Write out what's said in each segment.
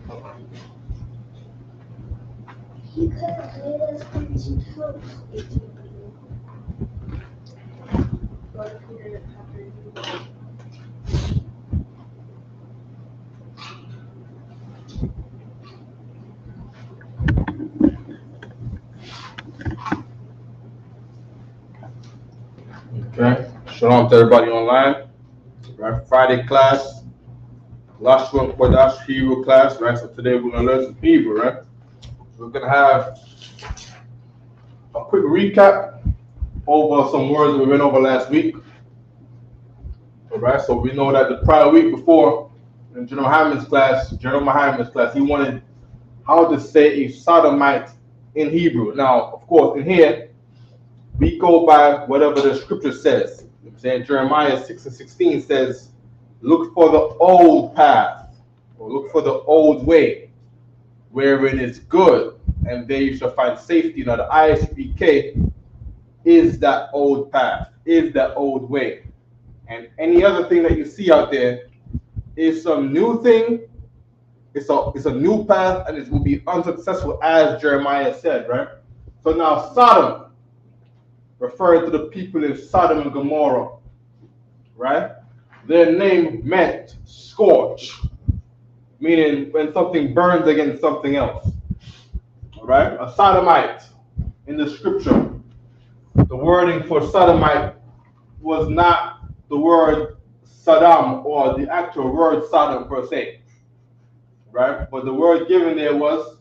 He could have made us come to help if you go to Peter chapter. Okay. Shalom to everybody online. Right. Friday class, Lashawan Qadash Hebrew class. Right. So today we're gonna learn some Hebrew. Right. We're gonna have a quick recap over some words we went over last week. All right. So we know that the prior week before in General Hammond's class, he wanted how to say a sodomite in Hebrew. Now, of course, in here we go by whatever the scripture says. I'm saying Jeremiah 6:16 says, look for the old path, or look for the old way, wherein it's good, and there you shall find safety. Now the Isupk is that old path, is that old way. And any other thing that you see out there is some new thing, it's a new path, and it will be unsuccessful, as Jeremiah said, right? So now Sodom, referring to the people in Sodom and Gomorrah, right? Their name meant scorch, meaning when something burns against something else, all right? A sodomite in the scripture, the wording for sodomite was not the word Saddam or the actual word Sodom per se, right? But the word given there was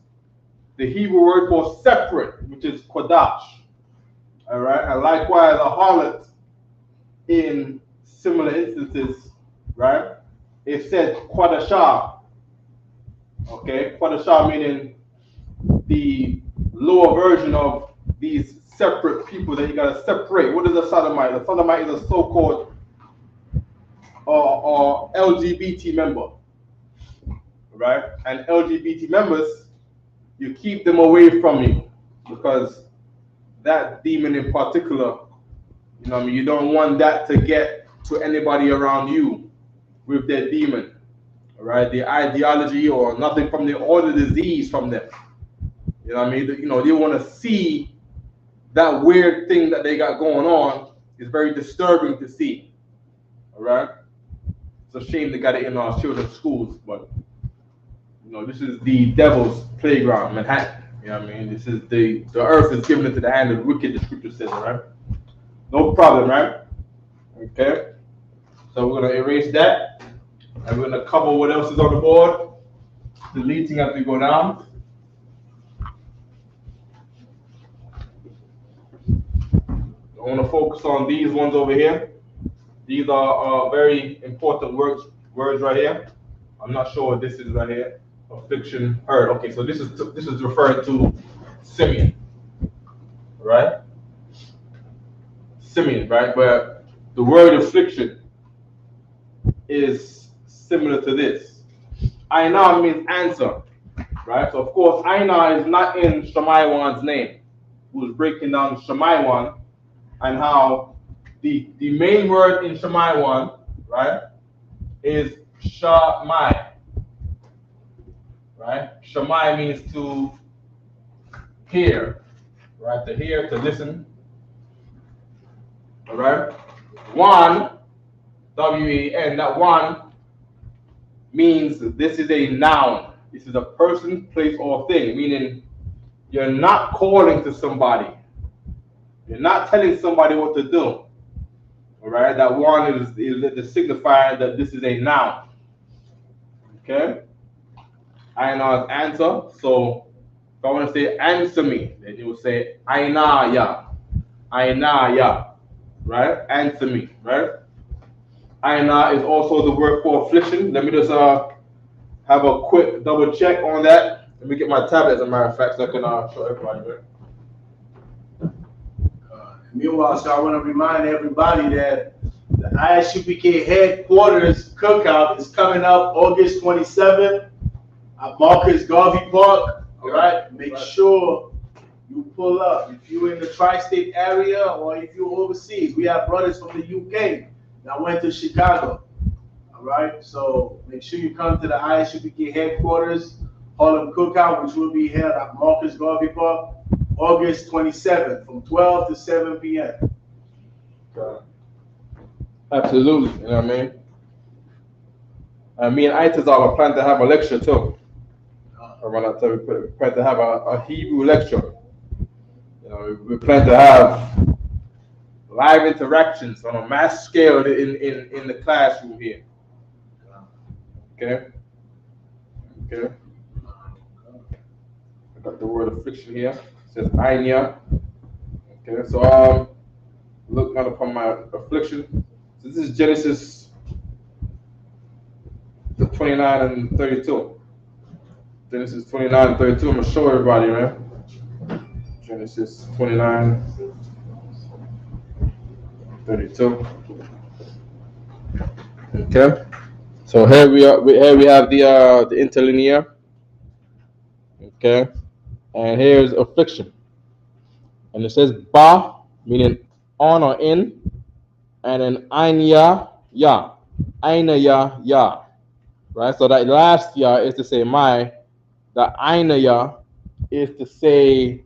the Hebrew word for separate, which is Qadash. All right, and likewise a harlot in similar instances, right? It said Qadashah. Okay, Qadashah meaning the lower version of these separate people that you gotta separate. What is a sodomite? A sodomite is a so-called or LGBT member, right? And LGBT members, you keep them away from you because that demon in particular, you know what I mean, you don't want that to get to anybody around you with their demon, all right? The ideology or nothing from them, or the disease from them. You know what I mean? You know, they want to see that weird thing that they got going on. Is very disturbing to see, all right? It's a shame they got it in our children's schools, but you know, this is the devil's playground, Manhattan. You know what I mean? This is the earth is given into the hand of the wicked, the scripture says, right? No problem, right? Okay. So we're gonna erase that. And we're gonna cover what else is on the board. Deleting as we go down. I want to focus on these ones over here. These are very important words right here. I'm not sure what this is right here. Affliction, hurt. Okay, so this is referring to Simeon, right? Simeon, right? Where the word affliction is similar to this. Aina means answer, right? So of course, Aina is not in Shamaiwan's name, who's breaking down Shamaiwan and how the main word in Shamaiwan, right, is Shamai. Right? Shamai means to hear, right? To hear, to listen. All right? One, W-A-N, that one means this is a noun. This is a person, place, or thing, meaning you're not calling to somebody. You're not telling somebody what to do. All right? That one is the signifier that this is a noun. Okay? Aina's answer. So if I want to say answer me, then you will say Ainaya. Ainaya. Right? Answer me. Right? Aina is also the word for affliction. Let me just have a quick double check on that. Let me get my tablet as a matter of fact so I can show everybody. Right? Meanwhile, so I want to remind everybody that the Isupk headquarters cookout is coming up August 27th. At Marcus Garvey Park, all right? Make sure you pull up. If you're in the tri-state area or if you're overseas, we have brothers from the UK that went to Chicago, all right? So make sure you come to the Isupk headquarters Harlem Cookout, which will be held at Marcus Garvey Park, August 27th, from 12 to 7 p.m. Absolutely, you know what I mean? Me and Itis are planning to have a lecture too. Around that time, we plan to have a Hebrew lecture. You know, we plan to have live interactions on a mass scale in the classroom here. Okay? Okay? I got the word affliction here. It says Ainia. Okay, so look not upon my affliction. So this is Genesis 29 and 32. Genesis 29 and 32. I'm gonna show everybody, right? Genesis 29, 32. Okay. So here we are. Here we have the interlinear. Okay. And here's affliction. And it says ba, meaning on or in, and then ainya ya, aina ya ya, right? So that last ya is to say my, the aina ya is to say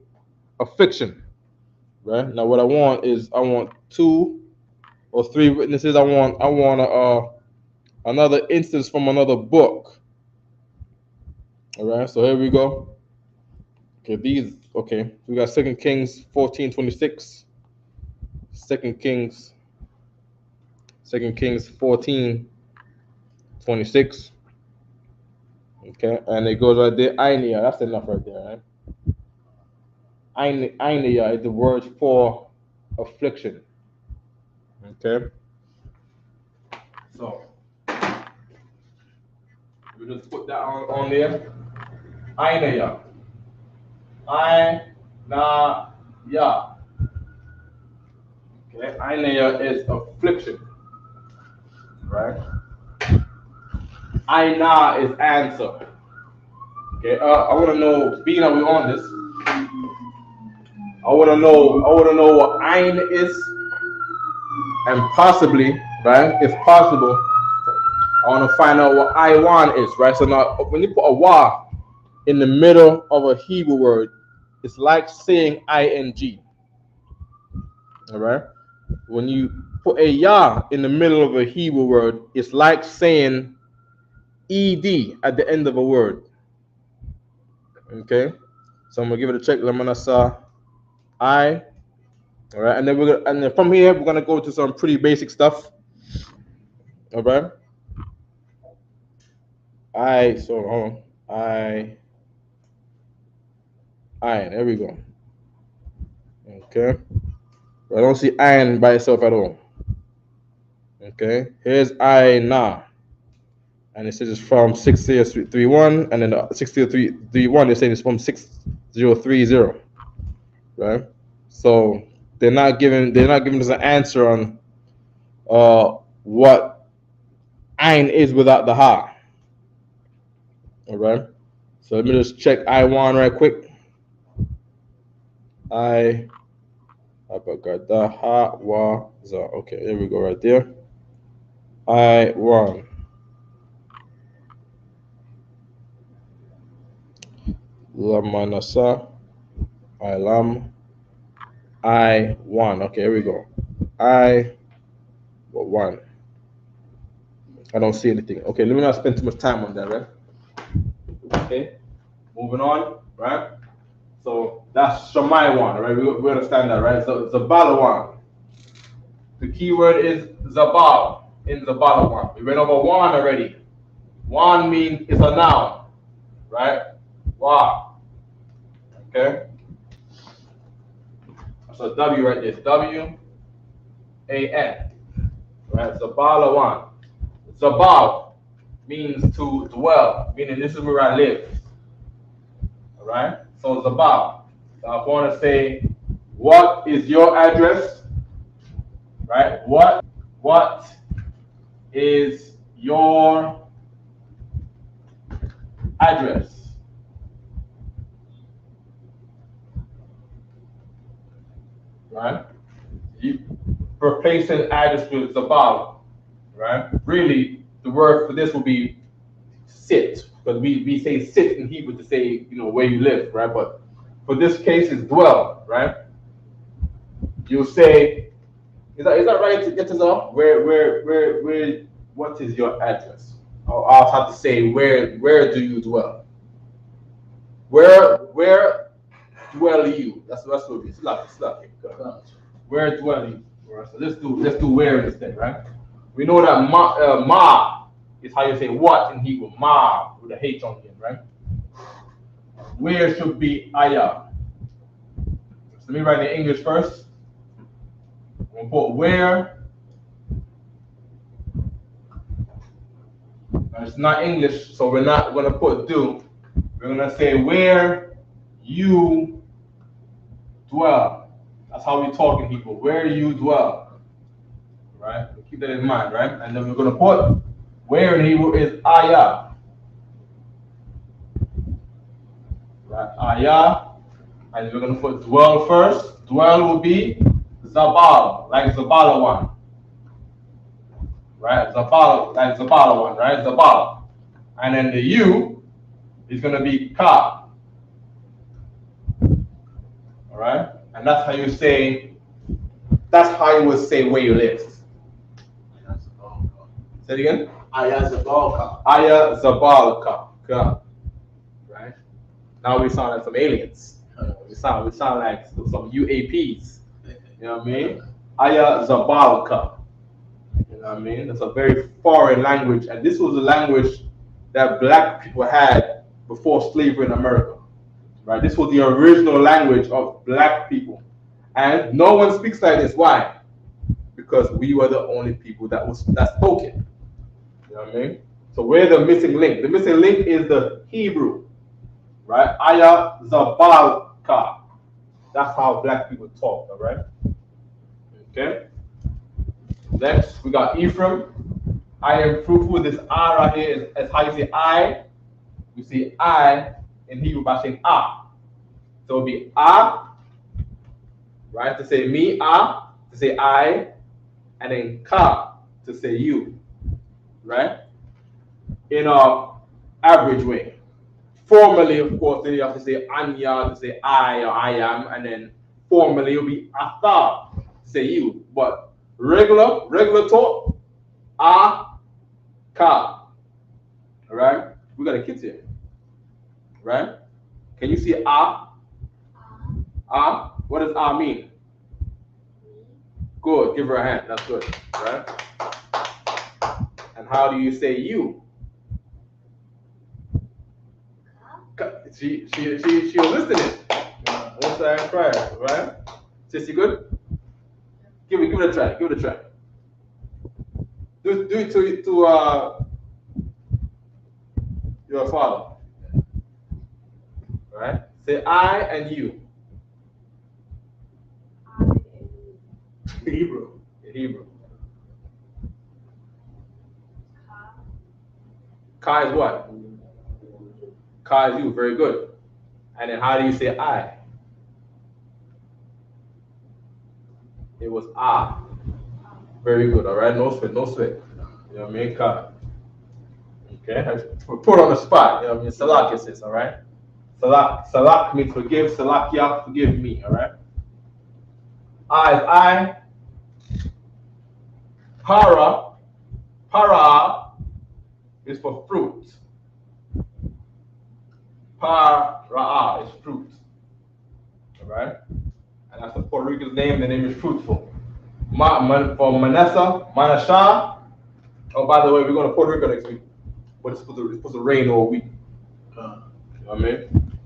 affliction, right? Now what I want is I want 2 or 3 witnesses. I want another instance from another book. All right, so here we go. Okay, we got 2 Kings 14:26. 2 Kings 14:26. Okay, and it goes right there. Ainia, that's enough right there, right? Ainia is the word for affliction. Okay. So we just put that on there. Ainia. Ya. Okay, Ainia is affliction. Right? Aina is answer. Okay, I want to know, being that we're on this, I want to know what Ain is, and possibly, right, if possible, I want to find out what Iwan is, right? So now, when you put a wa in the middle of a Hebrew word, it's like saying ing. All right? When you put a ya in the middle of a Hebrew word, it's like saying ed at the end of a word. Okay? So I'm gonna give it a check. Lamanasa I. All right, and then from here we're gonna go to some pretty basic stuff. All right. There we go. Okay. I don't see iron by itself at all. Okay. Here's na, and it says it's from 6031, and then 6031 they're saying it's from 6030. Right. So they're not giving us an answer on what Ain is without the ha. All right. So let me just check I1 right quick. Okay, there we go right there. I1. Lamanasa. Ilam. I1. Okay, here we go. I1. I don't see anything. Okay, let me not spend too much time on that, right? Okay, moving on, right? So that's Shammai-wan, right? We understand that, right? So Zabalawan. The key word is Zabal in Zabalawan. We went over wan already. Wan means it's a noun, right? Wa. Okay? So W right there. W-A-N. Right? Zabalawan. Zabal means to dwell, meaning this is where I live. Alright? So Zabal. So I want to say, what is your address? Right? What is your address? Right? You replacing address with Zabal. Right? Really, the word for this will be sit. because we say sit in Hebrew to say, where you live, right? But for this case, it's dwell, right? You'll say, is that right to get us off? Where, what is your address? Or I'll have to say, where do you dwell? Where dwell you? That's what it is. Slack. Where dwell you? Right, so let's do where instead, right? We know that ma is how you say what in Hebrew. Ma with a H on the end, right? Where should be ayah. So let me write in English first. I'm gonna put where. Now, it's not English, so we're not gonna put do. We're gonna say where you dwell. That's how we talk in Hebrew. Where you dwell. Right? Keep that in mind, right? And then we're gonna put where in Hebrew is ayah. Right? Ayah. And we're gonna put dwell first. Dwell will be Zabal, like Zabala one. Right? Zabala, like Zabala one, right? Zabala. And then the U is gonna be Ka. Alright? And that's how you say, that's how you would say where you live. Say it again? Ayah Zabalka. Ayah Zabalka. Right? Now we sound like some aliens. We sound like some UAPs. You know what I mean? Ayah Zabalka. You know what I mean? That's a very foreign language. And this was a language that black people had before slavery in America. Right? This was the original language of black people. And no one speaks like this. Why? Because we were the only people that spoke it. You know what I mean? So we're the missing link. The missing link is the Hebrew. Right? Ayah Zabalka. That's how black people talk, all right? Okay. Next, we got Ephraim. I am fruitful. This I right here is how you say I. We say I in Hebrew by saying ah. So it'll be ah, right? To say me, ah, to say I, and then ka to say you, right? In a average way. Formally, of course, then you have to say anya to say I or I am, and then formally it'll be ata to say you. But regular talk, ah, ka. All right? We got a kids here, right? Can you see ah? Ah? What does ah mean? Good. Give her a hand. That's good, right? And how do you say you? She was listening. What's that prayer, right? Sissy, good? Give it a try. Give it a try. Do it to your father. Right? Say I and you. Hebrew. In Hebrew. Ka is what? Ka is you. Very good. And then how do you say I? It was ah. Very good. All right. No sweat. You know what I mean? Ka. Okay. Put on the spot. You know what I mean? Salak says. All right. Salak means forgive. Salakia, forgive me. All right. I is I. Para is for fruit. Para is fruit. All right? And that's the Puerto Rican's name. The name is fruitful. For Manasha. Oh, by the way, we're going to Puerto Rico next week. But it's supposed to rain all week. You know what I mean?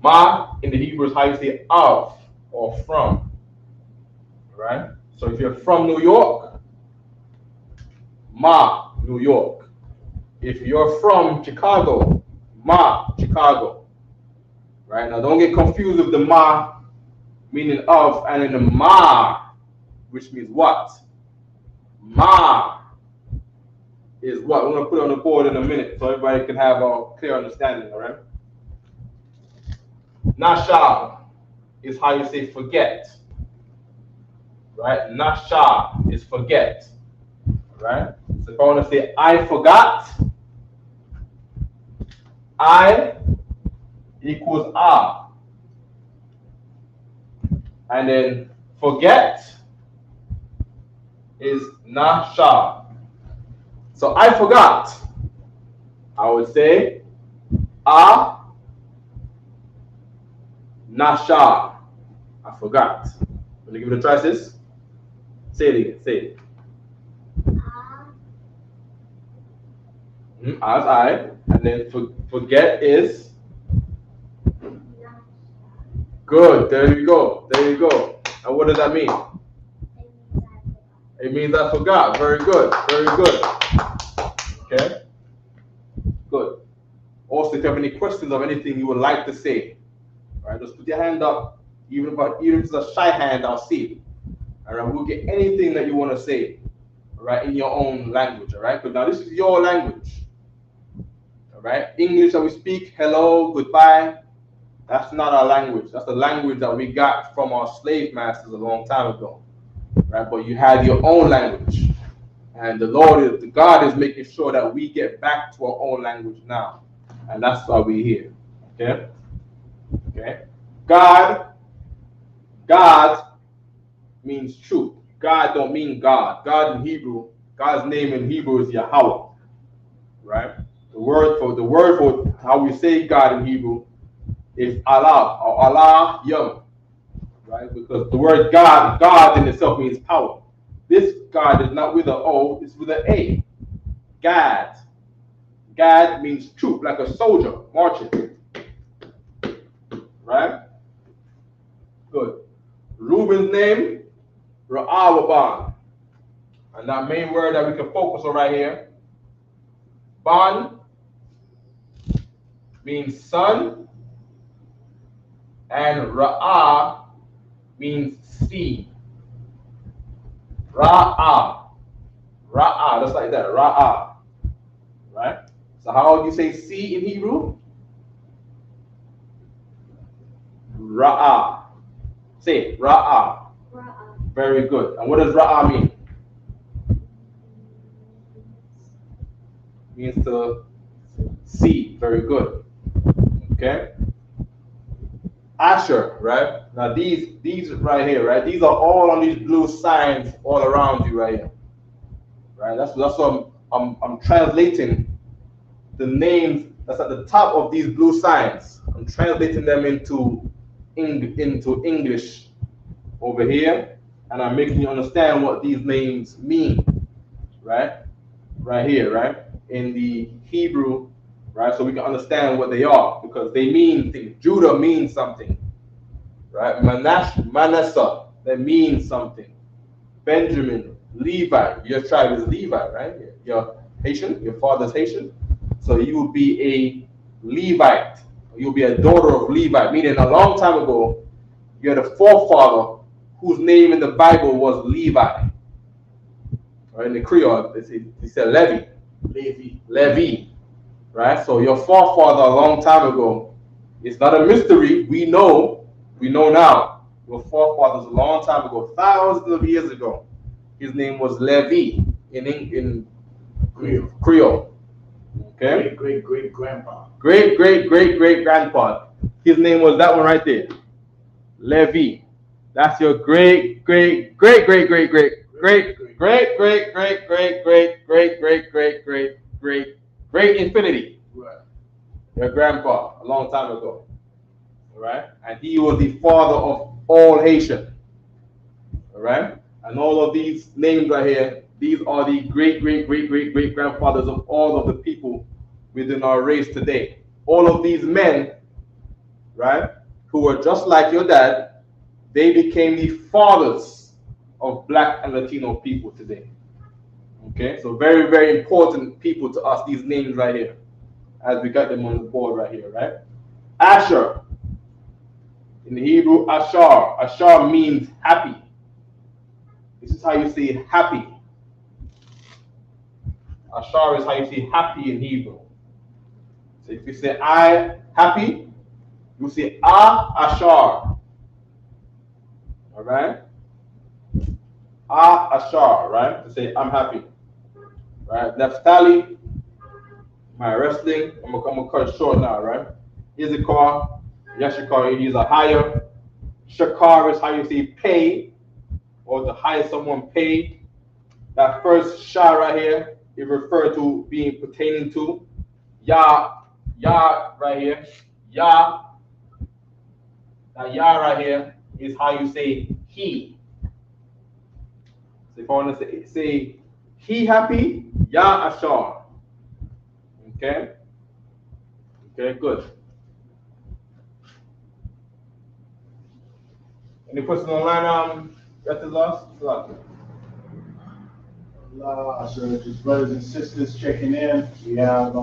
Ma in the Hebrew is how you say of or from. All right? So if you're from New York, Ma, New York. If you're from Chicago, Ma, Chicago. Right? Now don't get confused with the Ma meaning of and then the Ma, which means what? Ma is what? We're going to put it on the board in a minute so everybody can have a clear understanding, all right? Nasha is how you say forget. Right? Nasha is forget. Right? So if I want to say I forgot, I equals R. And then forget is Nasha. So I forgot. I would say Nasha. I forgot. Let me give it a try, sis. Say it again. Say it. As I. And then forget is. Good. There you go. There you go. And what does that mean? It means I forgot. Very good. Very good. Okay. Good. Also, if you have any questions of anything you would like to say, all right, just put your hand up. Even if it's a shy hand, I'll see it. All right, we'll get anything that you want to say, all right, in your own language. All right, because now this is your language. All right, English that we speak, hello, goodbye. That's not our language. That's the language that we got from our slave masters a long time ago. Right, but you have your own language, and God is making sure that we get back to our own language now, and that's why we're here. Okay, okay. God means truth. God don't mean God. God in Hebrew, God's name in Hebrew is Yahweh. Right? The word for how we say God in Hebrew is Allah or Allah Yum. Right? Because the word God in itself means power. This God is not with an O, it's with an A. God. God means troop, like a soldier marching. Right? Good. Reuben's name, Ra'awaban. And that main word that we can focus on right here, Ban means son, and Ra'a means seed. Ra'a. Ra'a, just like that. Ra'a. Right? So how do you say seed in Hebrew? Ra'a. Say it. Ra'a. Very good. And what does Ra'a mean? Means to see. Very good. Okay. Asher, right? Now these right here, right? These are all on these blue signs all around you right here. Right? That's what I'm translating the names that's at the top of these blue signs. I'm translating them into English over here, and I'm making you understand what these names mean. Right? Right here, right? In the Hebrew, right? So we can understand what they are, because they mean things. Judah means something, right? Manasseh, that means something. Benjamin, Levi, your tribe is Levi, right? You're Haitian, your father's Haitian. So you will be a Levite. You'll be a daughter of Levi, meaning a long time ago, you're the forefather whose name in the Bible was Levi. Or in the Creole, he said Levi. Right? So your forefather a long time ago, it's not a mystery. We know now. Your forefathers a long time ago, thousands of years ago, his name was Levi in Creole. Okay? Great grandpa. Great grandpa. His name was that one right there. Levi. That's your great infinity. Right. Your grandpa a long time ago. All right? And he was the father of all Haitian. All right? And all of these names right here, these are the great grandfathers of all of the people within our race today. All of these men, right, who were just like your dad, they became the fathers of Black and Latino people today. Okay, so very important people to us, these names right here, as we got them on the board right here, right? Asher, in the Hebrew, Ashar. Ashar means happy. This is how you say happy. Ashar is how you say happy in Hebrew. So if you say I happy, you say Ashar. All right? Ashar, right? To say I'm happy. Right? Naphtali my wrestling. I'm gonna cut it short now, right? Isupk, Yashikar, he's a higher. Shakar is how you say pay, or the highest someone paid. That first Shah right here is referred to being pertaining to. Yah right here. Yah. That Yah right here is how you say he. So if I want to say he happy, Yah Ashar. Okay? Okay, good. Any questions online? That's the last. So just brothers and sisters checking in. We have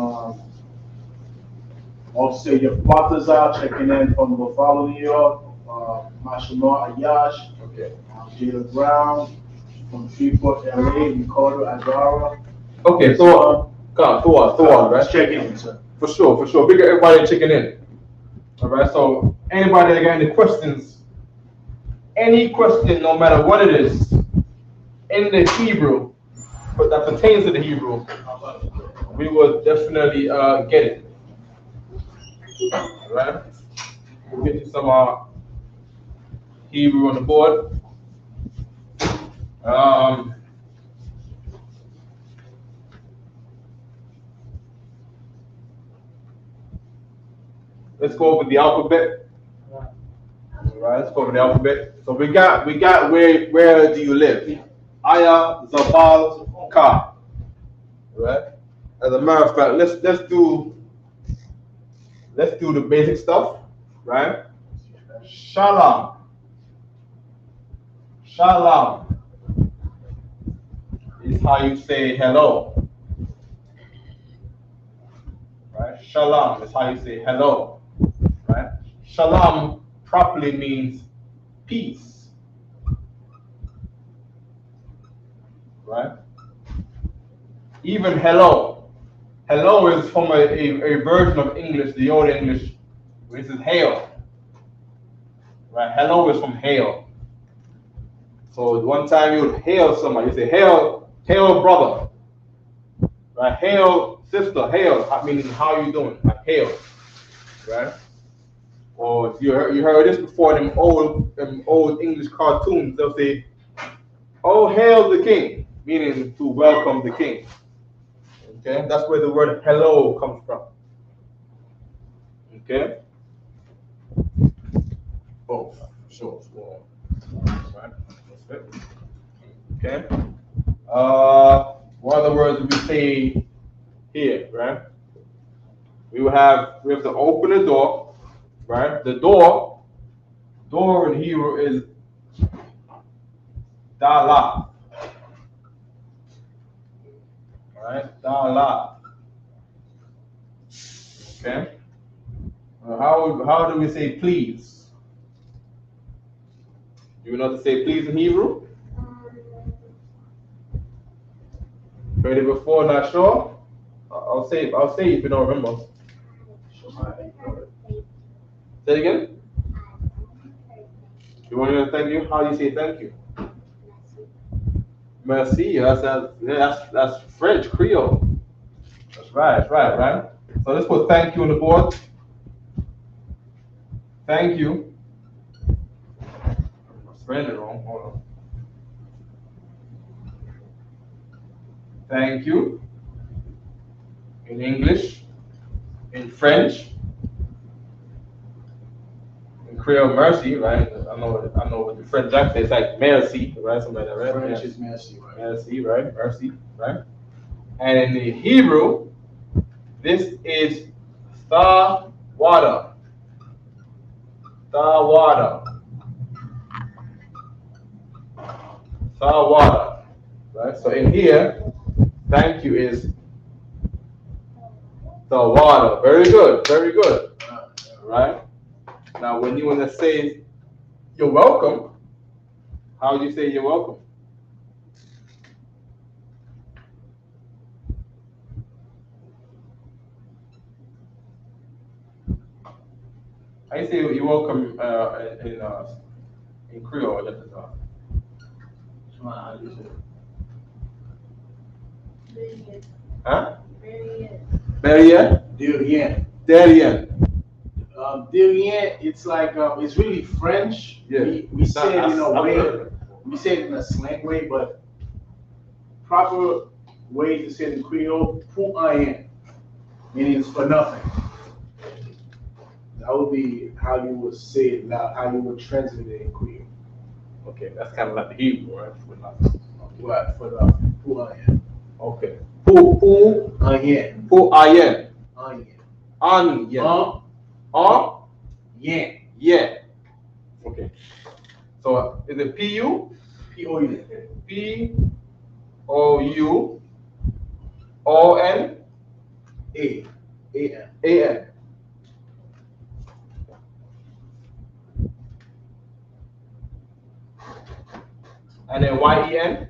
also your Balthazar checking in from Buffalo, New York. Mashima Ayash. Okay. Jada Brown from Freeport, LA. Ricardo Adara. Okay, so Thor, right? Just checking in, sir. For sure. Big up everybody checking in. All right. So anybody that got any questions, any question, no matter what it is, in the Hebrew, but that pertains to the Hebrew, we will definitely get it. All right. We'll get you some Hebrew on the board. Let's go over the alphabet. All right, let's go over the alphabet. So we got where do you live? Aya, Zabal, Ka. Right? As a matter of fact, let's do the basic stuff, right? Shalom. Shalom is how you say hello. Right? Shalom is how you say hello. Right? Shalom properly means peace. Right? Even hello. Hello is from a version of English, the old English, which is hail. Right? Hello is from hail. So one time you would hail somebody, you say, hail brother. Right? Hail sister, hail, meaning how you doing? Like hail. Right? Or you heard this before in them old English cartoons, they'll say, oh, hail the king, meaning to welcome the king. Okay? That's where the word hello comes from. Okay? Oh, sure. Right. Okay? What other words do we say here, right? We have to open the door, right? The door in Hebrew is Dala. Right? Dala. Okay? How do we say please? Do you know how to say please in Hebrew? Heard it before, not sure? I'll say if you don't remember. Say it again? You want me to thank you? How do you say thank you? Merci. That's French, Creole. That's right. So let's put thank you on the board. Thank you. I'm spelling it wrong. Hold on. Thank you. In English, in French, in Creole, mercy, right? I know what the French accent is like merci, right? Something like that, right? French is merci, right? Merci, right? Mercy, right? And in the Hebrew, this is Thawada. Right? So in here, thank you is Thawada. Very good. Right? Now when you want to say you're welcome, how do you say you're welcome? How do you say you're welcome in Creole? How do you say? Very good. Huh? Very good. Derrière. Derrière. Derrière. Derrière, it's like, it's really French. Yeah. We say it in a way, way. we say it in a slang way, but proper way to say it in Creole, pour rien, meaning it's for nothing. That would be how you would say it, not how you would translate it in Creole. Okay, that's kind of like the Hebrew, right? For nothing. What? For the pour rien. Okay. Pour Rien. rien. Rien. Onion. Yeah. Yeah. Okay. So is it P-U? P-O-U. P-O-U-O-N? A. A-N. A-N. And then Y-E-N?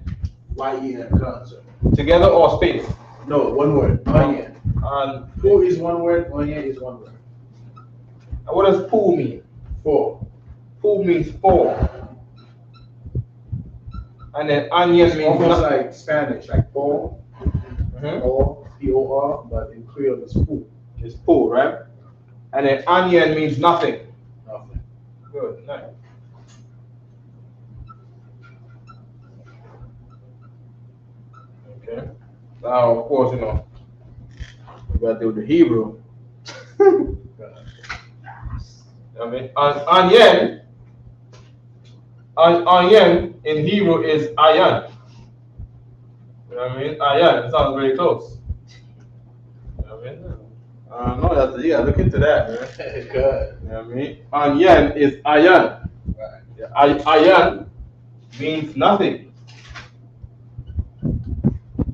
Y-E-N. Concert. Together or space? No, one word. Onion. And Pour is one word. Onion is one word. what does pool mean? Four. Pool means four. And then onion It's means almost nothing. like Spanish, like Paul, or P-O-R, but in Creole it's pool. It's pool, right? And then onion means nothing. Nothing. Good, nice. Okay. Now, of course, we got to do the Hebrew. I mean, onion in Hebrew is ayan. You know what I mean? Ayan, it sounds very close. You know what I mean? No, that's, yeah, look into that, man. Good. You know what I mean? Onion is ayan. Right. Yeah, ayan means nothing.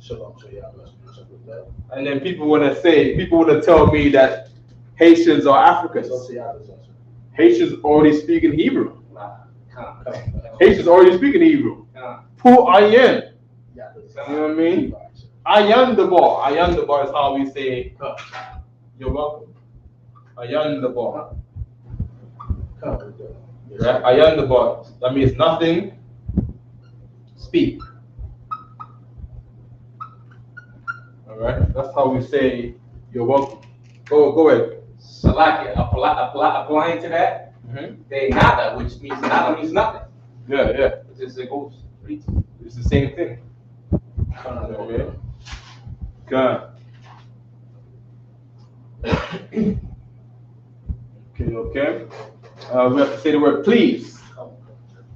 Shalom, so yeah, let's finish up with that. And then people want to tell me that Haitians are Africans. So yeah, let's answer. Haitians already speak in Hebrew. Come. Haitians already speak in Hebrew. Pour ayen. Yeah, let's You know what I mean? Ayan the bar. Ayan the bar is how we say, you're welcome. Ayan the bar. Right? Ayan the bar. That means nothing. Speak. Alright? That's how we say, you're welcome. Go ahead. Salakia, applying to that, they nada, which means nada means nothing. Yeah. It goes straight. It's the same thing. Okay. Good. Okay. We have to say the word please.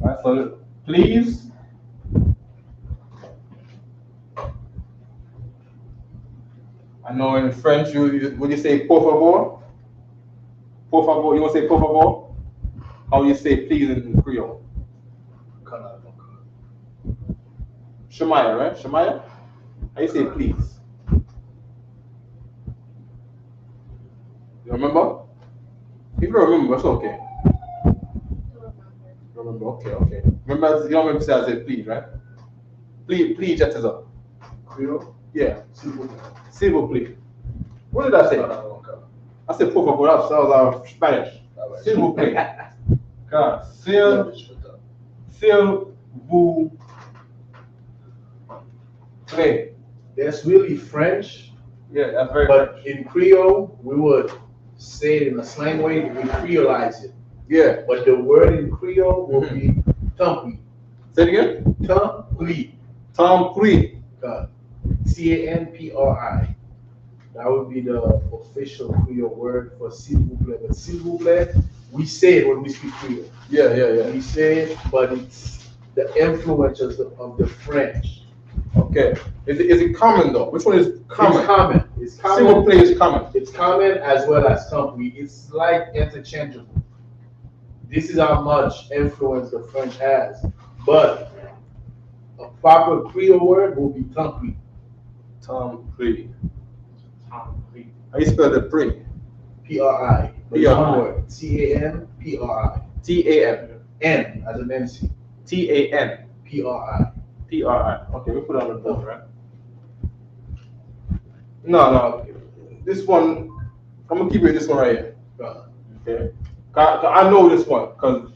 Alright, so please. I know in French, would you say por favor? Por favor, you want to say por favor? How do you say please in Creole? Shemaya, right? Shemaya? How you say please? You remember? If you don't remember, it's okay. Remember, okay. Remember, you don't remember to say I said please, right? Please, just as up. Creole? Yeah. S'il vous plaît. What did I say? I said por favor, that was Spanish. S'il vous plaît. God, s'il vous plaît. That's really French, Yeah, that's very but French. in Creole, we would say it in a slang way, we Creolize it. Yeah. But the word in Creole will be tampri. Say it again? Tampri. Tom Cree. C-A-N-P-R-I. That would be the official Creole word for s'il vous plaît. But s'il vous plaît, we say it when we speak Creole. Yeah. We say it, but it's the influences of the French. Okay. Is it common though? Which one is common? It's common. It's S'il vous common. plaît is common. It's common as well as tampri. It's like interchangeable. This is how much influence the French has. But a proper Creole word will be tampri. Tom Cree. How you spell the pre? P-R-I. P-R-I. One word. T-A-N-P-R-I. T-A-M. N as an MC. T-A-N. P-R-I. P-R-I. Okay, we put it on the board, right? No. This one, I'm gonna keep it this one right here. Okay. I know this one, because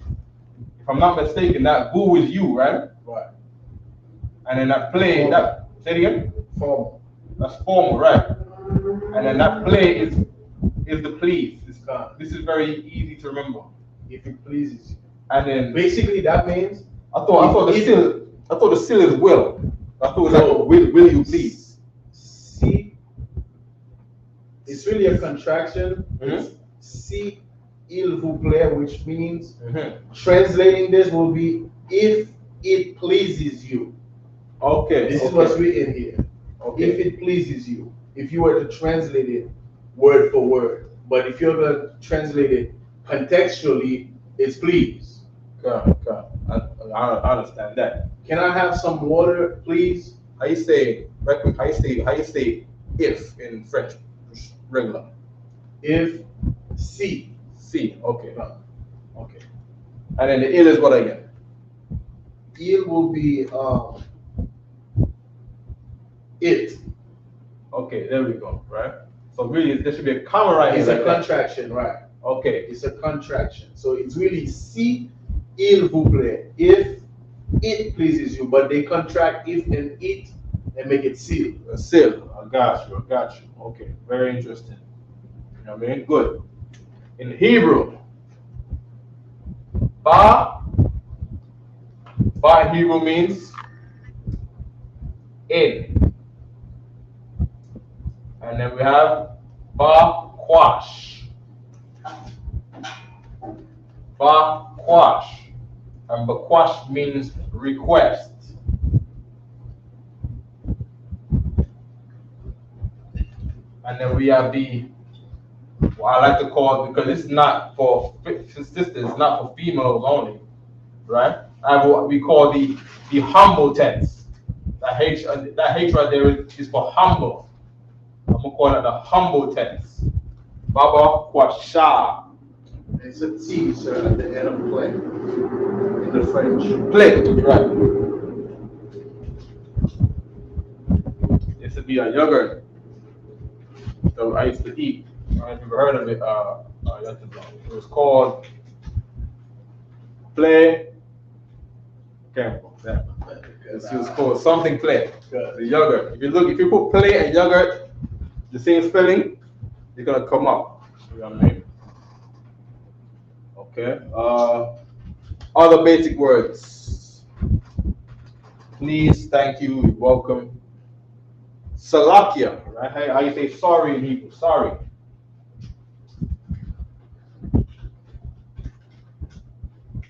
if I'm not mistaken, that boo is you, right? Right. And then that play, that, say it again? Formal. That's formal, right? And then that play is the please. This is very easy to remember. If it pleases you. And then Basically, that means I thought the seal is will. I thought it was like will you please? see. It's really a contraction. Mhm. Si il vous plaît, which means translating this will be if it pleases you. Okay. This is what's written here. Okay. If it pleases you. If you were to translate it word for word. But if you're going to translate it contextually, it's please. Okay. I understand that. Can I have some water, please? How you say if in French? Regular. If si. Si. Okay. Okay. And then the il is what again? Il will be it. Okay, there we go, right? So really, there should be a comma right here. It's a like that. contraction, right? Okay. It's a contraction. So it's really si il vous plaît, if it pleases you, but they contract if and it and make it seal. Seal. I got you. Okay, very interesting. You know what I mean? Good. In Hebrew, ba in Hebrew means in. And then we have ba quash. Ba quash. And ba quash means request. And then we have what I like to call, because it's not for sisters, it's not for females only, right? I have what we call the humble tense. That H right there is for humble. I'm gonna call it the humble tense. Baba Kwasha. It's a T, sir, at the end of play in the French. Play, right? This would be a yogurt. So I used to eat. I don't know if you've heard of it. It was called Play. Careful. It was called something Play. The yogurt. If you put Play and yogurt, the same spelling, they're gonna come up. You know what I mean? Okay. Other basic words. Please, thank you, you're welcome. Salakia, right? How you say sorry in Hebrew? Sorry.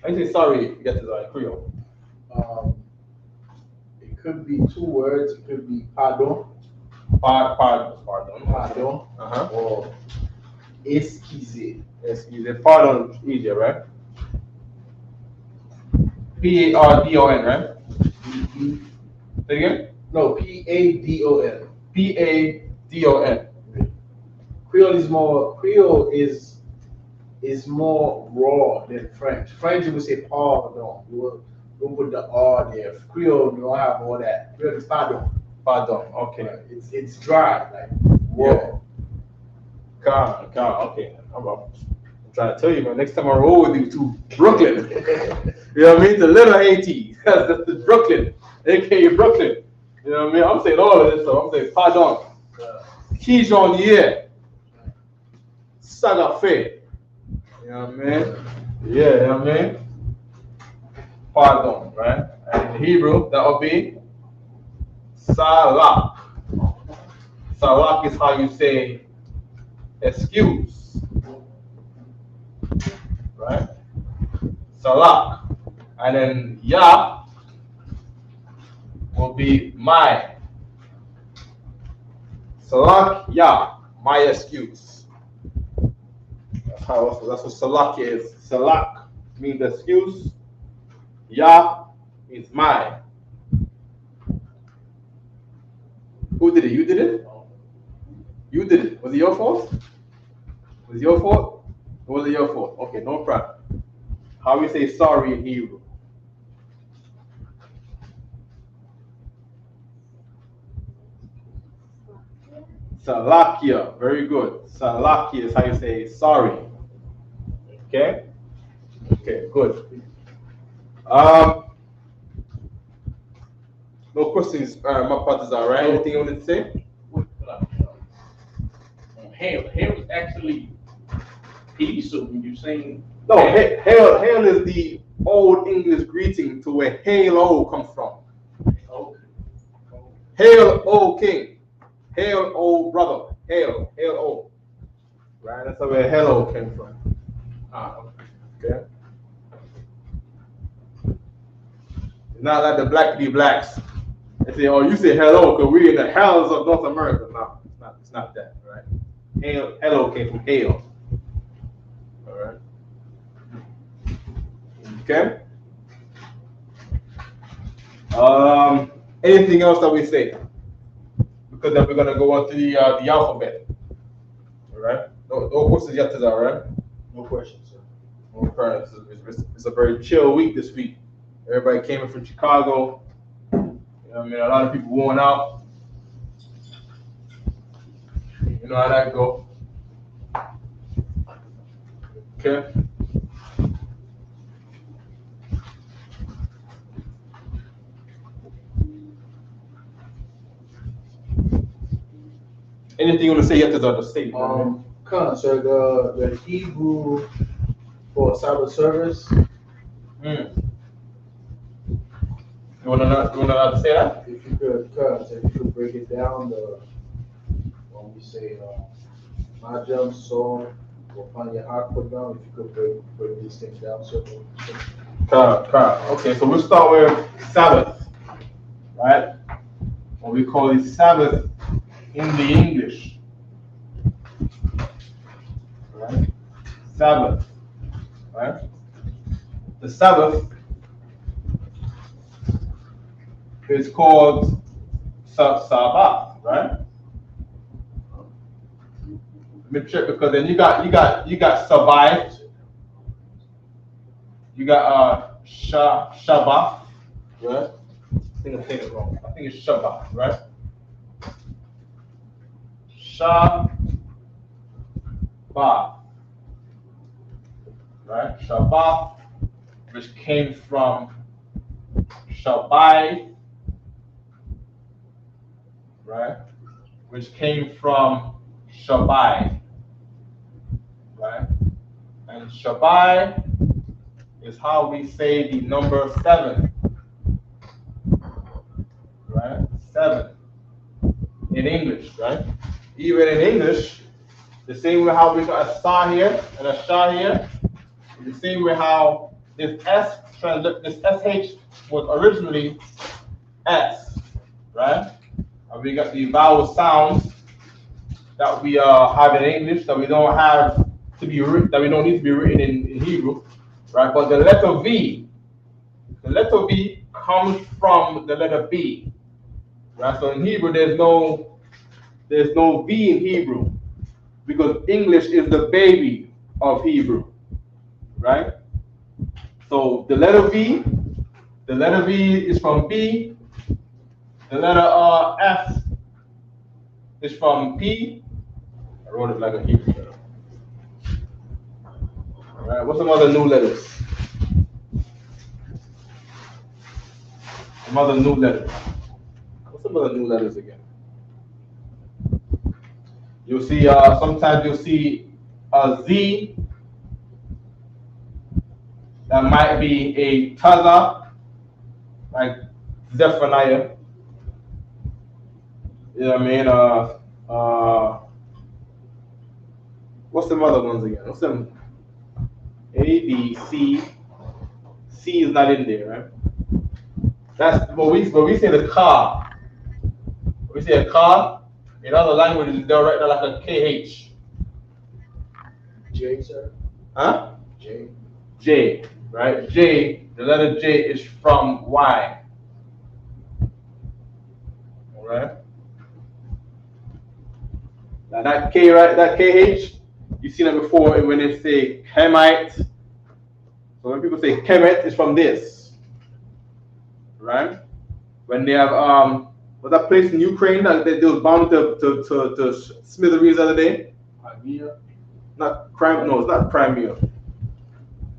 How you say sorry? You get to the Creole. It could be two words. It could be pardon. Pardon. Or esquiser. Excuse. Pardon is easier, right? Pardon, right? Say again? No, Padon. Padon. Creole is more raw than French. French you would say pardon. You will put the R there. Creole you don't have all that. Creole is pardon. Pardon. Okay. Right. It's dry, like raw. Okay. I'm trying to tell you, man. Next time I roll with you to Brooklyn, you know what I mean? The little Haiti. That's the Brooklyn, aka Brooklyn. You know what I mean? I'm saying all of this stuff. I'm saying pardon. Kijonier. Sagafe. You know what I mean? Yeah, you know what I mean? Pardon, right? And in Hebrew, that would be salak. Salak is how you say excuse. Right? Salak. And then ya will be my. Salak, ya, my excuse. That's what salak is. Salak means excuse. Ya is my. Who did it? You did it? You did it. Was it your fault? Was it your fault? Or was it your fault? Okay, no problem. How we say sorry in Hebrew? Salakia. Very good. Salakia is how you say sorry. Okay? Okay, good. No questions, my partners, all right? Anything you wanted to say? hail. Hail is actually peace. So when you saying No, hail is the old English greeting to where hail O comes from. okay. Hail O King. Hail O brother. Hail O. Right? That's where hello came from. Okay. It's not like the blackity blacks. They say, oh, you say hello because we're in the hells of North America. No, it's not that, right? Hello came from hail. All right. Okay. Anything else that we say? Because then we're gonna go on to the alphabet. All right. No questions yet today, all right? No questions, sir. Okay. It's a very chill week this week. Everybody came in from Chicago. You know what I mean? A lot of people worn out. You know how that go. Okay. Anything you want to say yet to the state? Sir, the Hebrew for Sabbath service. You wanna know to say that? If you could break it down, when we say Majam, so upon your heart put down, if you could break these things down, so. Okay, so we'll start with Sabbath, right? What we call it Sabbath in the English, right? Sabbath, right? The Sabbath is called Sabbath, right? Let me check because then you got Sabbath, you got Shabbat, right? I think I'm saying it wrong. I think it's Shabbat, right? Shabbat, right? Shabbat, which came from Shabbai, right? Which came from Shabbai, right? And Shabbai is how we say the number 7, right? 7 in English, right? Even in English, the same way how we got a star here and a shah here, the same way how this SH was originally S, right? And we got the vowel sounds that we have in English that we don't have to be written, that we don't need to be written in Hebrew, right? But the letter V comes from the letter B, right? So in Hebrew, there's no V in Hebrew because English is the baby of Hebrew, right? So the letter V is from B. The letter F is from P. I wrote it like a Hebrew letter. All right, what's some other new letters? Some other new letters. What's some other new letters again? You'll see, sometimes you'll see a Z. That might be a Taza, like Zephaniah. You know what I mean? What's some other ones again? What's them? A, B, C. C is not in there, right? That's what we say the car. When we say a car, in other languages they'll write that like a KH. J, sir? Huh? J, right? J, the letter J is from Y. All right? Now that K, right? That KH, you've seen it before when they say Chemite. So when people say Kemet, it's from this, right? When they have was that place in Ukraine that they was bound to smithereens the other day? Crimea. Not Crimea. No, it's not Crimea.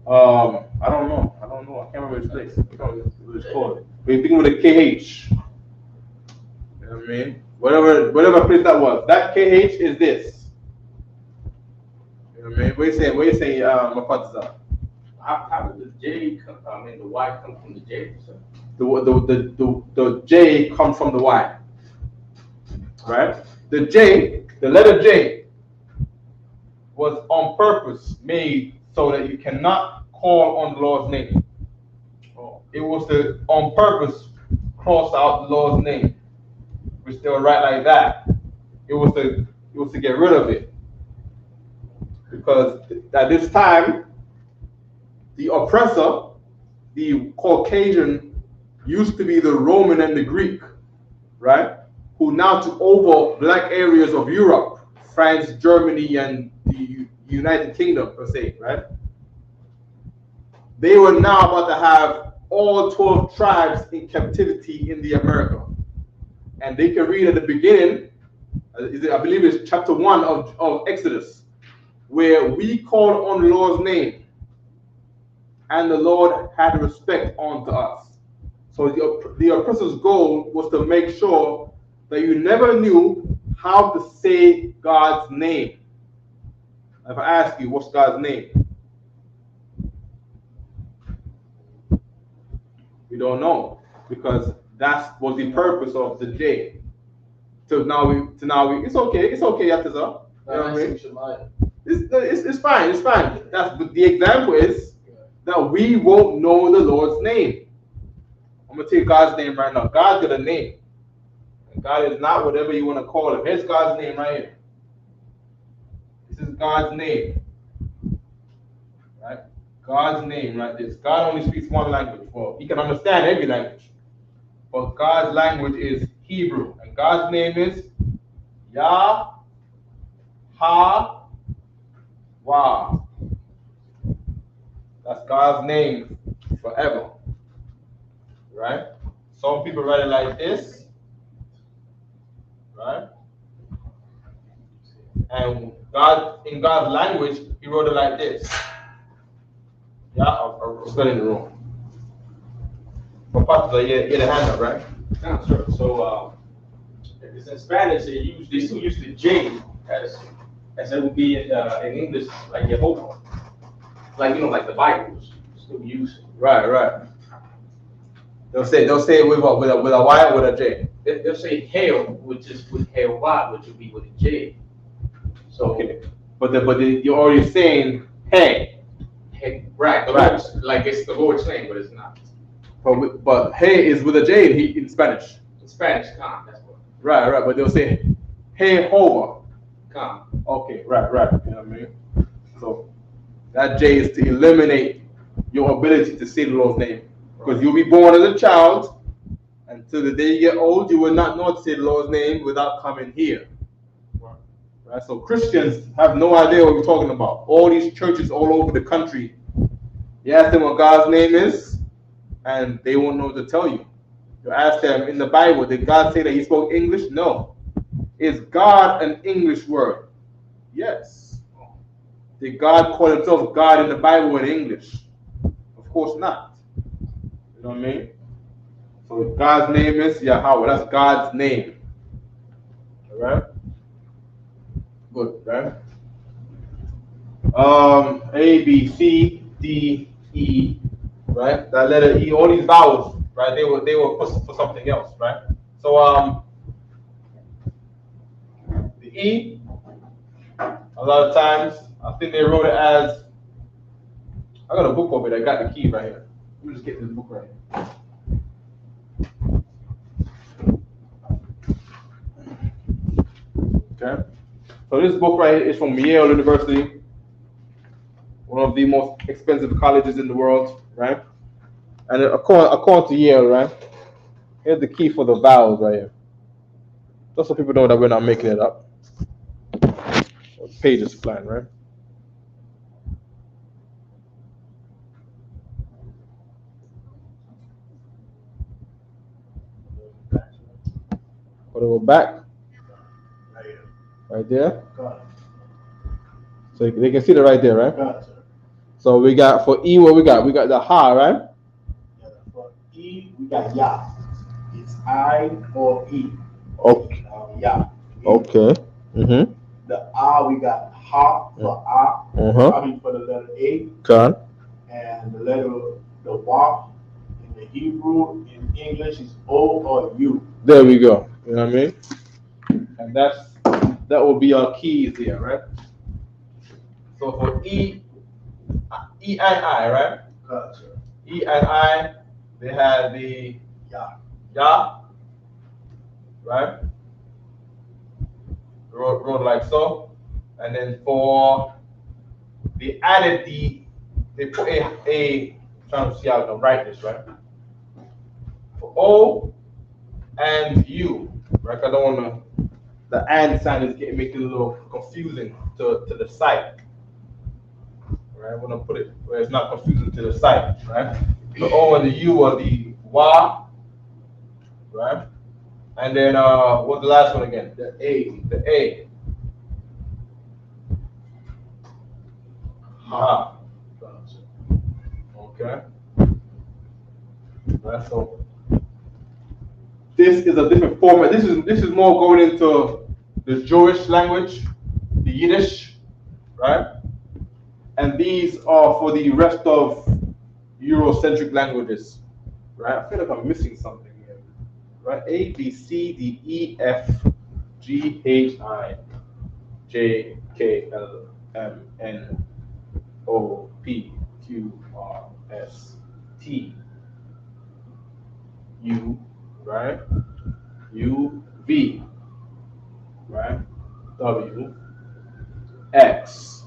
I don't know. I can't remember which place. I don't know what it's called. But you begin with a KH. You know what I mean? Whatever place that was. That KH is this. You know what I mean? What you saying, my partner's up? How did the J come, the Y come from the J? So, The J comes from the Y. Right? The letter J was on purpose made so that you cannot call on the Lord's name. It was to, on purpose, cross out the Lord's name, which they were right like that. It was to get rid of it. Because at this time, the oppressor, the Caucasian, used to be the Roman and the Greek, right? Who now took over black areas of Europe, France, Germany, and the United Kingdom, per se, right? They were now about to have all 12 tribes in captivity in the America. And they can read at the beginning, I believe it's chapter 1 of Exodus, where we called on the Lord's name, and the Lord had respect unto us. So the oppressor's goal was to make sure that you never knew how to say God's name. If I ask you, what's God's name? We don't know, because that was the purpose of the J. So now we, it's okay, Yatazar. You know what I mean? It's fine. That's the example is that we won't know the Lord's name. I'm gonna take God's name right now. God's got a name. And God is not whatever you want to call him. Here's God's name right here. This is God's name. Right? God's name right there. God only speaks one language. Well, he can understand every language. But God's language is Hebrew. And God's name is Yah Ha Wah. That's God's name forever. Right? Some people write it like this. Right? And God, in God's language, he wrote it like this. Yeah, I'll spell it in the room. For Pastor, you had a hand up, right? Yeah, sure. So, if it's in Spanish, they still use the J as it would be in English, like Jehovah. Like, like the Bible still use it. Right. They'll say it with what? With a Y or with a J? They'll say hail, which is with Jehovah, which would be with a J. So, okay. But you're already saying hey. Hey, right. Lord's, like it's the Lord's name, but it's not. But hey is with a J in Spanish. In Spanish, come. That's what. Right. But they'll say hey Jehovah. Come. Okay, right. You know what I mean? So that J is to eliminate your ability to say the Lord's name. Because you'll be born as a child, until the day you get old, you will not know to say the Lord's name without coming here. Right? So Christians have no idea what we're talking about. All these churches all over the country, you ask them what God's name is, and they won't know what to tell you. You ask them in the Bible, did God say that he spoke English? No. Is God an English word? Yes. Did God call himself God in the Bible in English? Of course not. You know what I mean? So God's name is Yahweh. That's God's name. Alright? Good, right? A, B, C, D, E, right? That letter E, all these vowels, right? They were put for something else, right? So the E, a lot of times, I think they wrote it as, I got a book over there, I got the key right here. Let me just get this book right here. Okay. So this book right here is from Yale University, one of the most expensive colleges in the world, right? And according to Yale, right, here's the key for the vowels right here. Just so people know that we're not making it up. The page is flying, right? Go back. Right there. So they can see it right there, right? So we got for E, what we got? We got the Ha, right? Yeah, for E, we got Yah. It's I or E. Okay. Yah. Okay. the R, we got ha for R. I mean for the letter A. Okay. And the wa in the Hebrew, in English is O or U. There we go. You know what I mean? And that will be our keys here, right? So for E and I, right? Gotcha. E and I, they had the ya, right? Wrote like so. And then for they added they put a trying to see how to write this, right? For O and U, right? I don't want the and sign is making it a little confusing to the site. Right? I want to put it where it's not confusing to the site, right? The O and the U are the wa, right? And then what's the last one again? The A. The A. Ha. Okay. Right, so this is a different format. This is more going into the Jewish language, the Yiddish, right? And these are for the rest of Eurocentric languages, right? I feel like I'm missing something here, right? A, B, C, D, E, F, G, H, I, J, K, L, M, N, O, P, Q, R, S, T, U, right? U, V, right? W, X,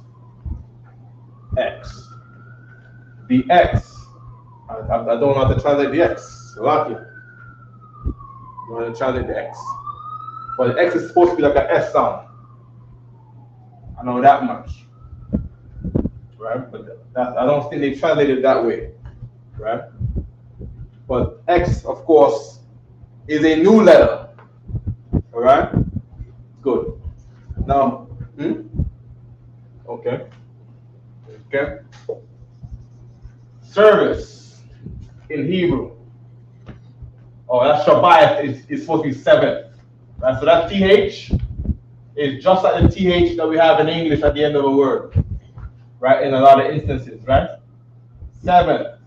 X. The X, I don't know how to translate the X. Lucky. You want to translate the X. But the X is supposed to be like an S sound. I know that much. Right? But I don't think they translated it that way. Right? But X, of course, is a new letter. Alright? Good. Now, okay. Okay. Service in Hebrew. Oh, that Shabbat is supposed to be 7. Right? So that TH is just like the TH that we have in English at the end of a word. Right? In a lot of instances, right? 7.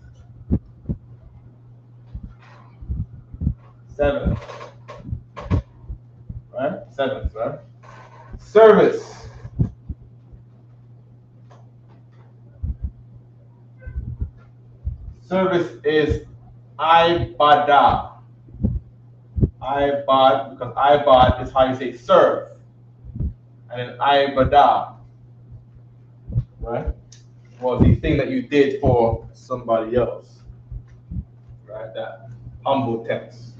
7. Right? 7, right? Service. Service is ibadah. Ibad, because ibad is how you say serve. And then ibadah, right? Was the thing that you did for somebody else. Right? That humble tense.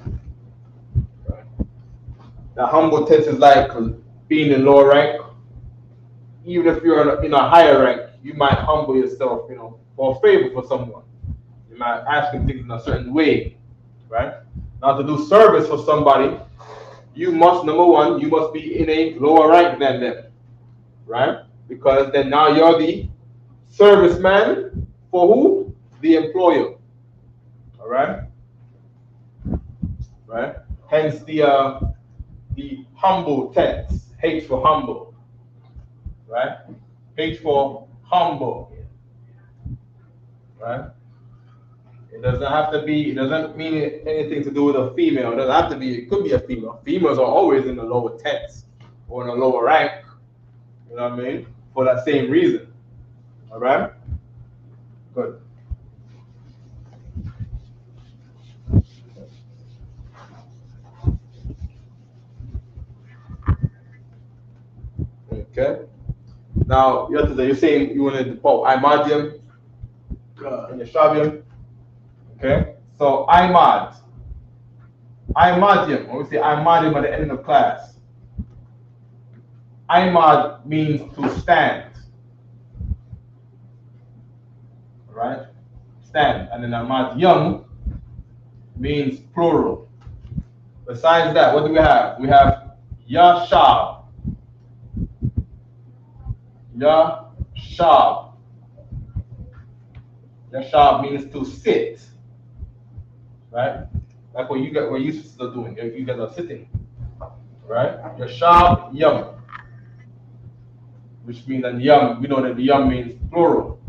Right? That humble tense is like being in lower rank. Even if you're in a higher rank, you might humble yourself, for a favor for someone. You might ask them things in a certain way, right? Now, to do service for somebody, you must, number one, you must be in a lower rank than them, right? Because then now you're the serviceman for who? The employer, all right? Right? Hence the humble tense, H for humble, right? H for humble, right? It doesn't have to be, it doesn't mean anything to do with a female. It doesn't have to be, it could be a female. Females are always in the lower tense or in a lower rank, you know what I mean? For that same reason. All right? Good. Okay. Now, you're saying you wanted to put imadium in your shavium. Okay. So imadium, when we say imadium at the end of class, imad means to stand. All right? Stand. And then imadium means plural. Besides that, what do we have? We have yashab. Yashab. Yashab means to sit. Right? Like what you still doing. You guys are sitting. Right? Yashab yum. which means that yum, we know that the yum means plural.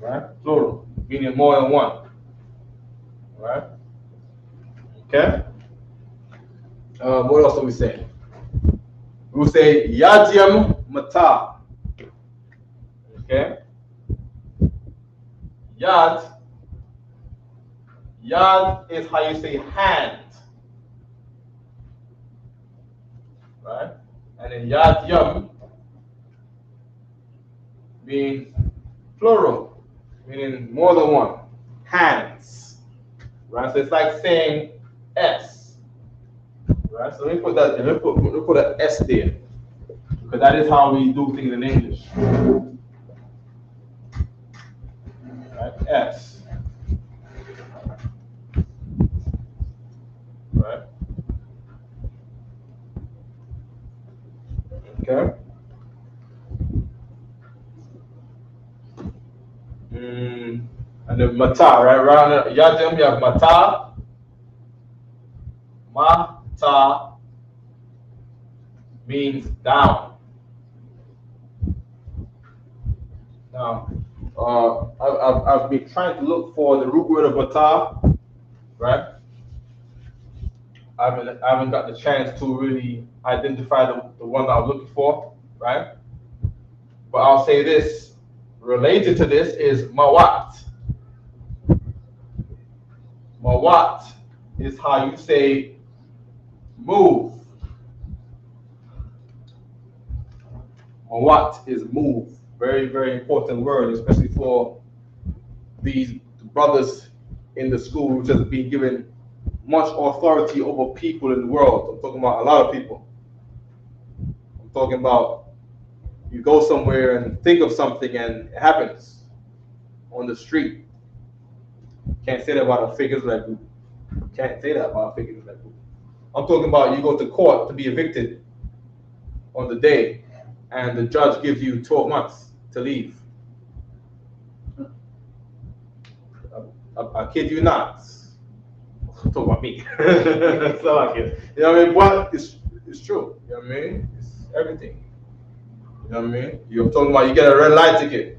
Right? Plural, meaning more than one. Right? Okay? What else do we say? We will say yadyam mata. Okay? Yad is how you say hand. Right? And then yadyam means plural, meaning more than one. Hands. Right? So it's like saying S. Right? So let me put that, let me put an S there. Because that is how we do things in English. Right? S. Right? Okay. And then mata, right? Around yadim, you have mata. Mata means down. Now, I've been trying to look for the root word of mata, right? I haven't got the chance to really identify the one that I'm looking for, right? But I'll say this, related to this is mawat. Mawat is how you say move. Mawat is move. Very, very important word, especially for these brothers in the school which has been given much authority over people in the world. I'm talking about a lot of people. I'm talking about you go somewhere and think of something and it happens on the street. Can't say that about a figures like group. Can't say that about a figures like group. I'm talking about you go to court to be evicted on the day and the judge gives you 12 months to leave. I kid you not. I'm talking about me. That's all I kid. You know what I mean? But it's true. You know what I mean? It's everything. You know what I mean? You're talking about you get a red light ticket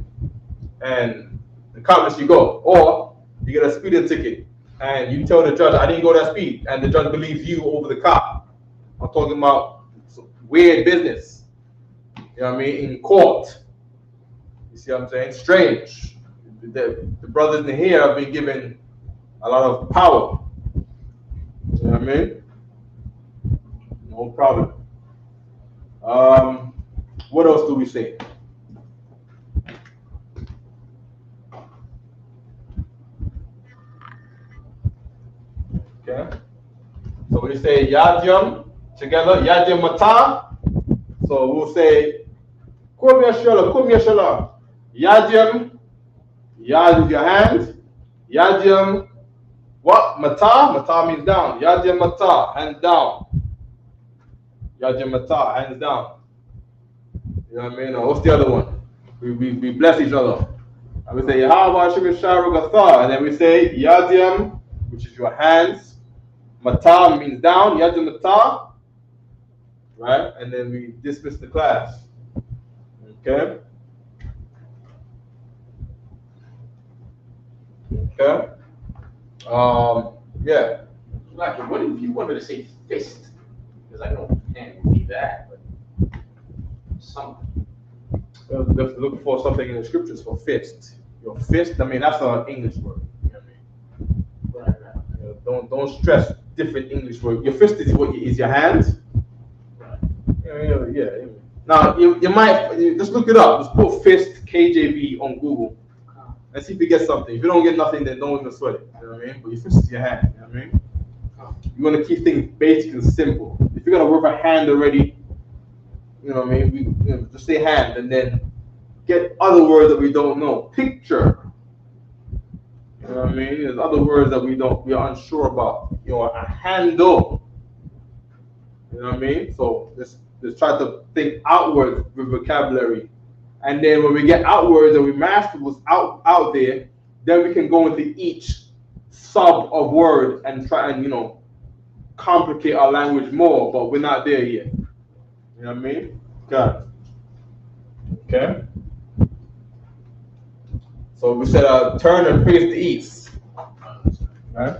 and the cop lets you go. Or you get a speeding ticket and you tell the judge, I didn't go that speed, and the judge believes you over the cop. I'm talking about weird business. You know what I mean? In court. You see what I'm saying? Strange. The brothers in here have been given a lot of power. You know what I mean? No problem. What else do we say? Okay. So we say yadyam together, yadyam mata. So we'll say kum yashala. Yadyam, yad is your hand. Yadyam, what? Mata? Mata means down. Yadyam mata, hands down. Yadyam mata, hands down. You know what I mean? Or what's the other one? We bless each other. And we say Yahweh Shemir Sharu Gatha. And then we say Yadyam, which is your hands. Mata means down. Yadyam mata. Right? And then we dismiss the class. Okay? Okay? Yeah. Like, what if you wanted to say fist? Because I know can't read that, but something. Well, we have to look for something in the scriptures for fist. Your fist, I mean, that's an English word. You know what I mean? Right. You know, don't stress different English words. Your fist is what is your hand. Right. Yeah. Now you might just look it up. Just put fist KJV on Google and see if you get something. If you don't get nothing, then don't even sweat it. You know what I mean? But your fist is your hand. You know what I mean? You want to keep things basic and simple. If you're gonna work a hand already, you know what I mean? Just say hand and then get other words that we don't know. Picture. You know what I mean? There's other words that we are unsure about. You know, a handle. You know what I mean? So let's try to think outward with vocabulary. And then when we get outwards and we master what's out there, then we can go into each sub of word and try and, complicate our language more, but we're not there yet. You know what I mean? Got it. Okay. So we said turn and face the east. Right?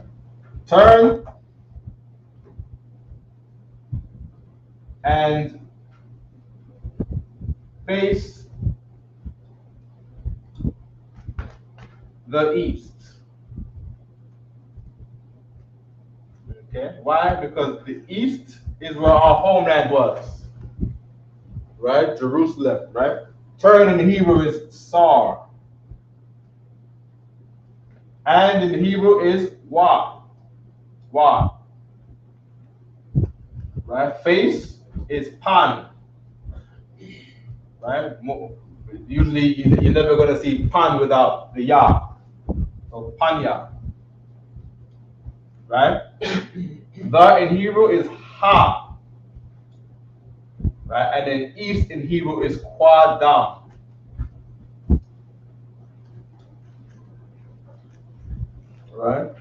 Turn and face the east. Okay. Why? Because the east is where our homeland was. Right? Jerusalem. Right? Turn in Hebrew is sar. And in Hebrew is wa. Wa. Right? Face is pan. Right? Usually you're never going to see pan without the ya. So panya. Right? The in Hebrew is ha. Right? And then east in Hebrew is quadam. Right?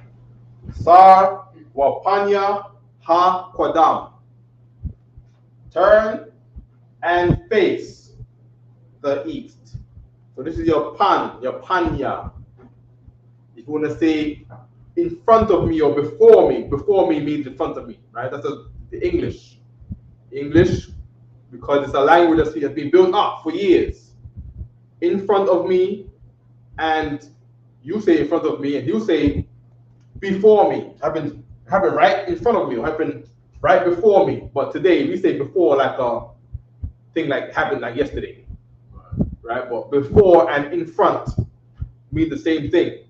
Sar wa panya ha quadam. Turn and face the east. So this is your pan, your panya. If you want to say in front of me or before me means in front of me, right? That's the English. English, because it's a language that has been built up for years. In front of me, and you say in front of me, and you say before me. Happen right in front of me, or happen right before me. But today we say before like a thing like happened like yesterday. Right? But before and in front mean the same thing.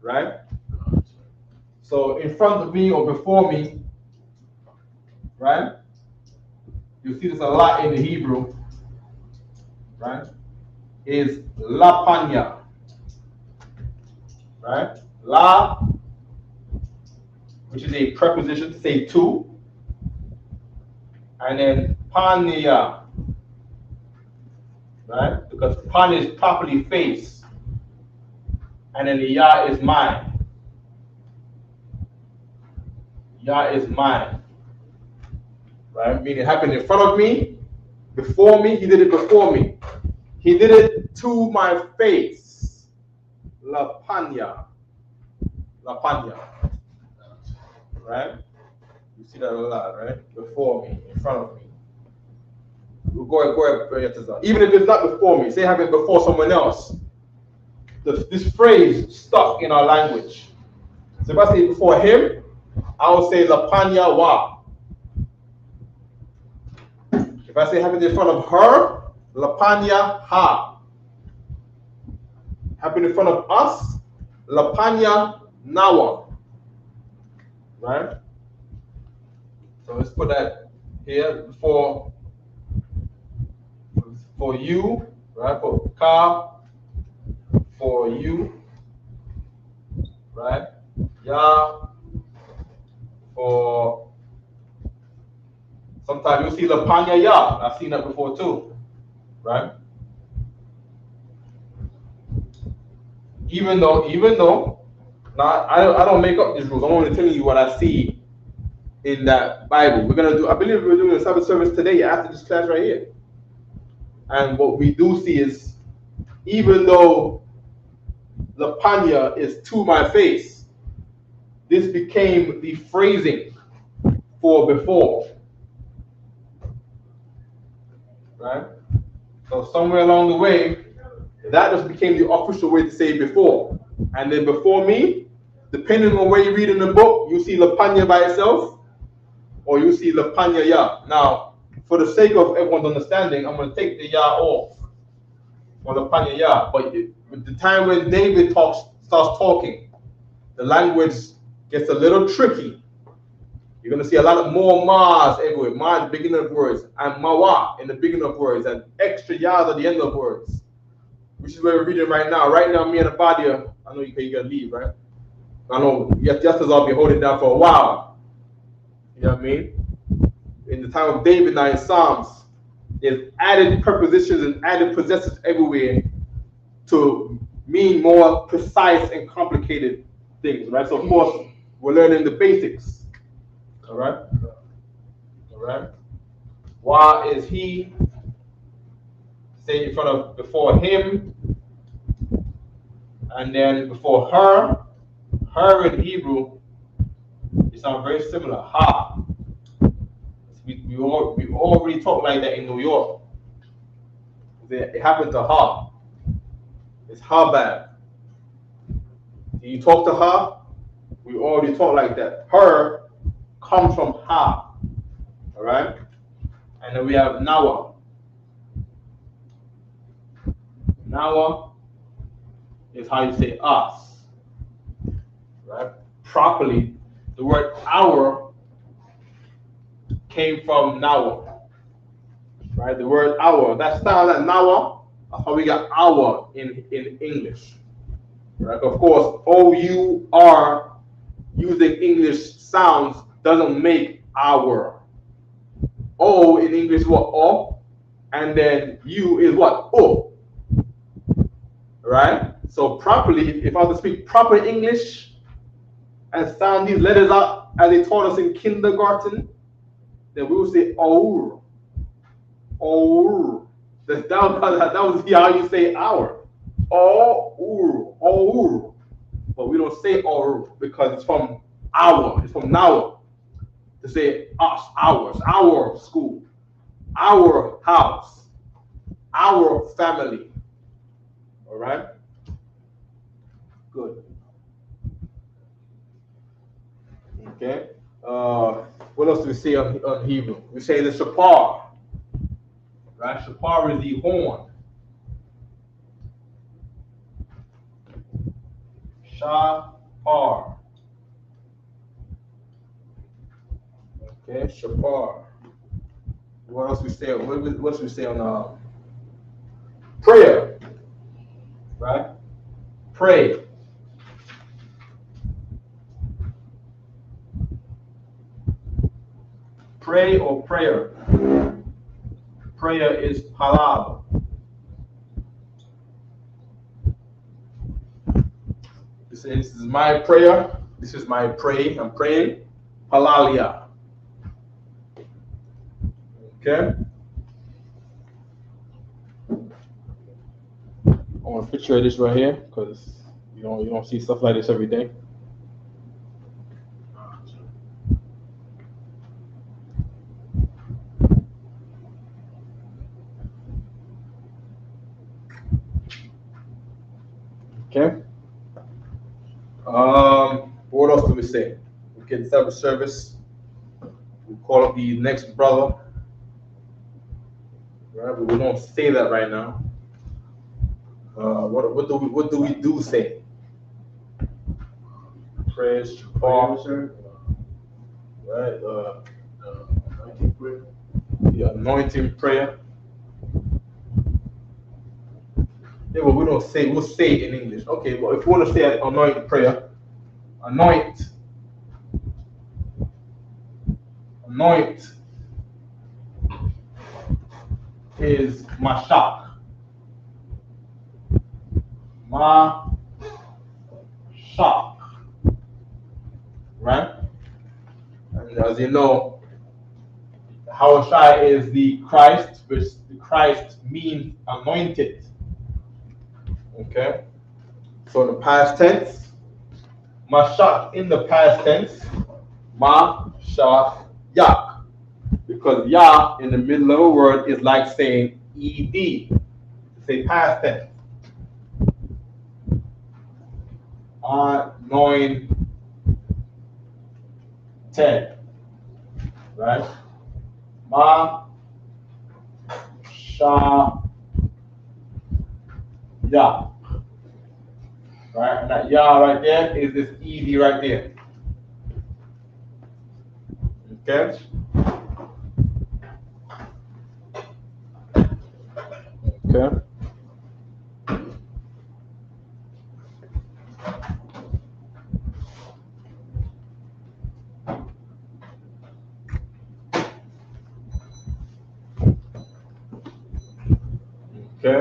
Right? So in front of me or before me, right? You see this a lot in the Hebrew, right? Is la panya. Right? La, which is a preposition to say to, and then panya. Right? Because pan is properly face, and then the ya is mine. Ya is mine. Right? Meaning it happened in front of me, before me, he did it before me. He did it to my face. La panya. La panya. Right? You see that a lot, right? Before me, in front of me. Go ahead. Even if it's not before me, say have it before someone else. This phrase stuck in our language. So if I say before him, I will say la panya wa. If I say have it in front of her, la panya ha. Happen in front of us, la panya nawa. Right? So let's put that here for you, right? For ka, for you, right? Ya, for sometimes you'll see la panya ya. I've seen that before too, right? Even though, now I don't make up these rules. I'm only telling you what I see in that Bible. I believe we're doing a Sabbath service today after this class right here. And what we do see is, even though la panya is to my face, this became the phrasing for before. Right? So somewhere along the way, that just became the official way to say before. And then before me, depending on where you read in the book, you see la panya by itself, or you see la panya ya. Now, for the sake of everyone's understanding, I'm going to take the ya off, or la panya ya. But with the time when David starts talking, the language gets a little tricky. You're going to see a lot of more ma's everywhere. Ma at the beginning of words, and mawa in the beginning of words, and extra yas at the end of words, which is where we're reading right now. Right now, me and Abadia, I know you got to leave, right? I know justice I'll be holding down for a while. You know what I mean? In the time of David now in Psalms, there's added prepositions and added possessors everywhere to mean more precise and complicated things, right? So of course, we're learning the basics. All right? All right? Wa is he, say in front of before him, and then before her. Her in Hebrew, it sounds very similar. Ha. We already talk like that in New York. It happened to her. It's her bad. You talk to her, we already talk like that. Her comes from ha. Alright? And then we have nawa. Nawa is how you say us. Right? Properly, the word our came from nawa. Right? The word our. That sound like nawa, that's how we got our in English. Right? Of course, O-U-R using English sounds doesn't make our. O in English is what? O. And then U is what? O. Right? So properly, if I was to speak proper English and sound these letters out as they taught us in kindergarten, then we would say our. Our. That was how you say our. Our. Our. But we don't say our because it's from our. It's from now. To say us, ours, our school, our house, our family. All right? Good. Okay. What else do we say on Hebrew? We say the shapar. Right? Shapar is the horn. Shapar. Okay, shapar. What else we say? What else we say on prayer? Right? Pray. Pray or prayer. Prayer is halal. This is my prayer. This is my pray. I'm praying. Halalia. Okay. I want a picture of this right here because you don't see stuff like this every day. Okay. What else do we say? We can set up a service. We call up the next brother. Right, but we don't say that right now. What do we say? Praise, prayer, right? Anointing prayer. The anointing prayer. Yeah, but we don't say. We'll say it in English. Okay, but if you want to say anointing prayer, anoint is mashak. Mashak. Right? And as you know, Hawashai is the Christ, which the Christ means anointed. Okay? So in the past tense, mashak in the past tense, mashak yak. Because ya in the middle of a word is like saying ed. Say past tense. Anointed. Right? Ma sha ya. Right? And that ya right there is this ed right there. Okay? Okay. Okay.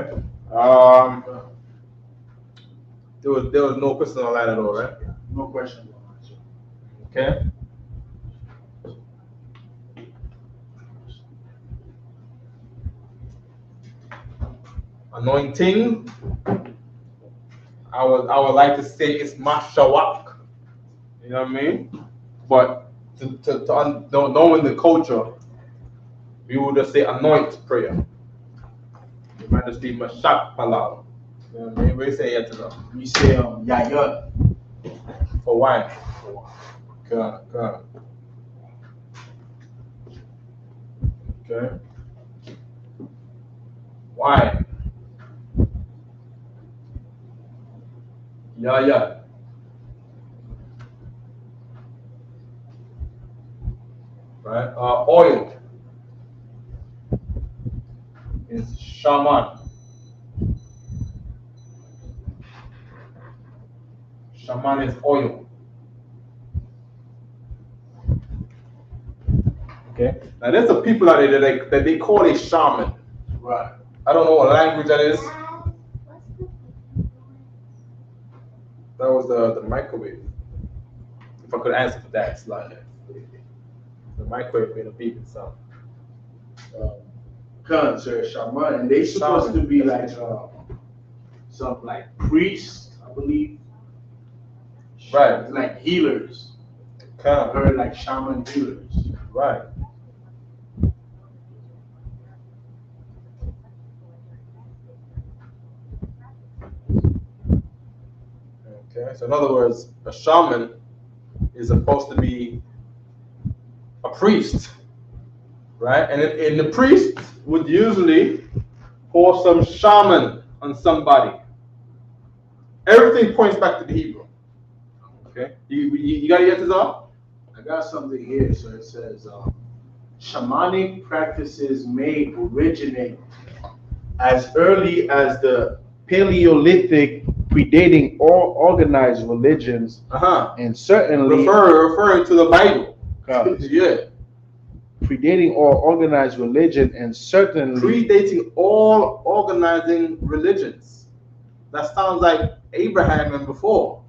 There was no question on that at all, right? No question. Okay. Anointing. I would like to say it's mashawak. You know what I mean? But knowing the culture, we would just say anoint prayer. You might just be mashak palal. You know what I mean? We say it to them. We say yayut. For wine. God. Okay. Wine. Yeah. Right? Oil is shaman. Shaman is oil. Okay. Now there's some people out there that they call a shaman. Right. I don't know what language that is. That was the microwave. If I could answer for that, it's like the microwave made a beeping sound. Sir, shaman, and they supposed to be like some like priests, I believe. Right. Like healers. Kind Or like shaman healers. Right. Okay. So in other words, a shaman is supposed to be a priest, right? And the priest would usually pour some shaman on somebody. Everything points back to the Hebrew. Okay. You got to get this off? I got something here. So it says, shamanic practices may originate as early as the Paleolithic, predating all organized religions, and certainly referring to the Bible. Yeah. Predating all organized religion, and certainly predating all organizing religions. That sounds like Abraham and before.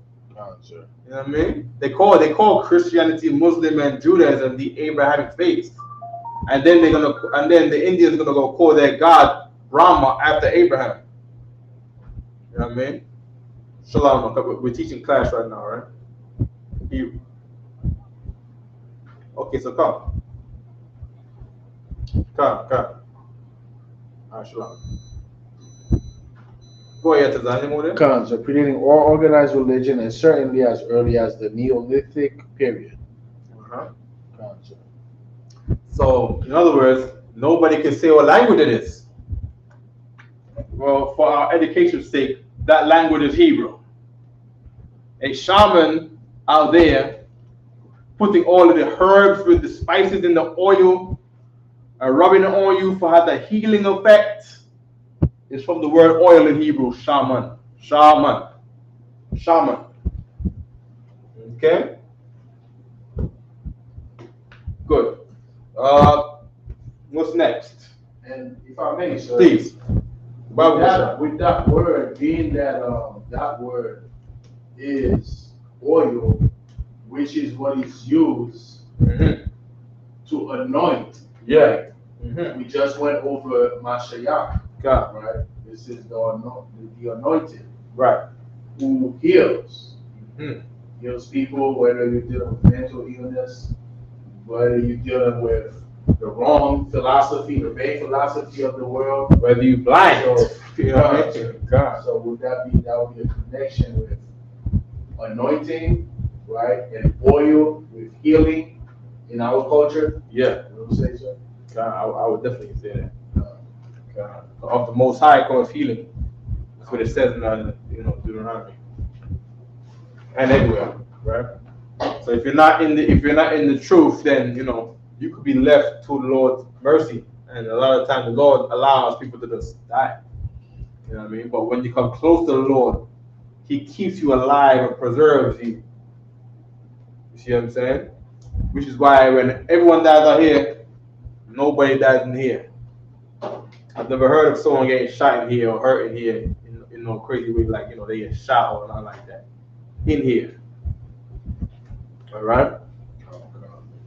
Sure. You know what I mean? They call Christianity, Muslim, and Judaism the Abrahamic faith, and then the Indians gonna go call their god Brahma after Abraham. You know what I mean? Shalom. We're teaching class right now, right? Hebrew. Okay, so come. All right, shalom. Go ahead, Tazani. So predating all organized religion, and certainly as early as the Neolithic period. So, in other words, nobody can say what language it is. Well, for our education's sake, that language is Hebrew. A shaman out there putting all of the herbs with the spices in the oil, rubbing it on you for have that healing effect, is from the word oil in Hebrew, shaman. Okay? Good. What's next? And if I may, sir, Please. With that word, being that that word is oil, which is what is used to anoint. Yeah. We just went over Mashiach, right? This is the anointed, right? Who heals, heals people, whether you're dealing with mental illness, whether you're dealing with the wrong philosophy, the vain philosophy of the world, whether you're blind. So, God. So would that would be a connection with anointing, right, and oil with healing in our culture? Yeah. You would say so? God, I would definitely say that. God. Of the Most High comes healing. That's what it says in Deuteronomy. And everywhere, right? So if you're not in the truth, then you could be left to the Lord's mercy. And a lot of times the Lord allows people to just die. You know what I mean? But when you come close to the Lord, He keeps you alive and preserves you. You see what I'm saying? Which is why when everyone dies out here, nobody dies in here. I've never heard of someone getting shot in here or hurt in here in no crazy way, like they get shot or nothing like that. In here. All right?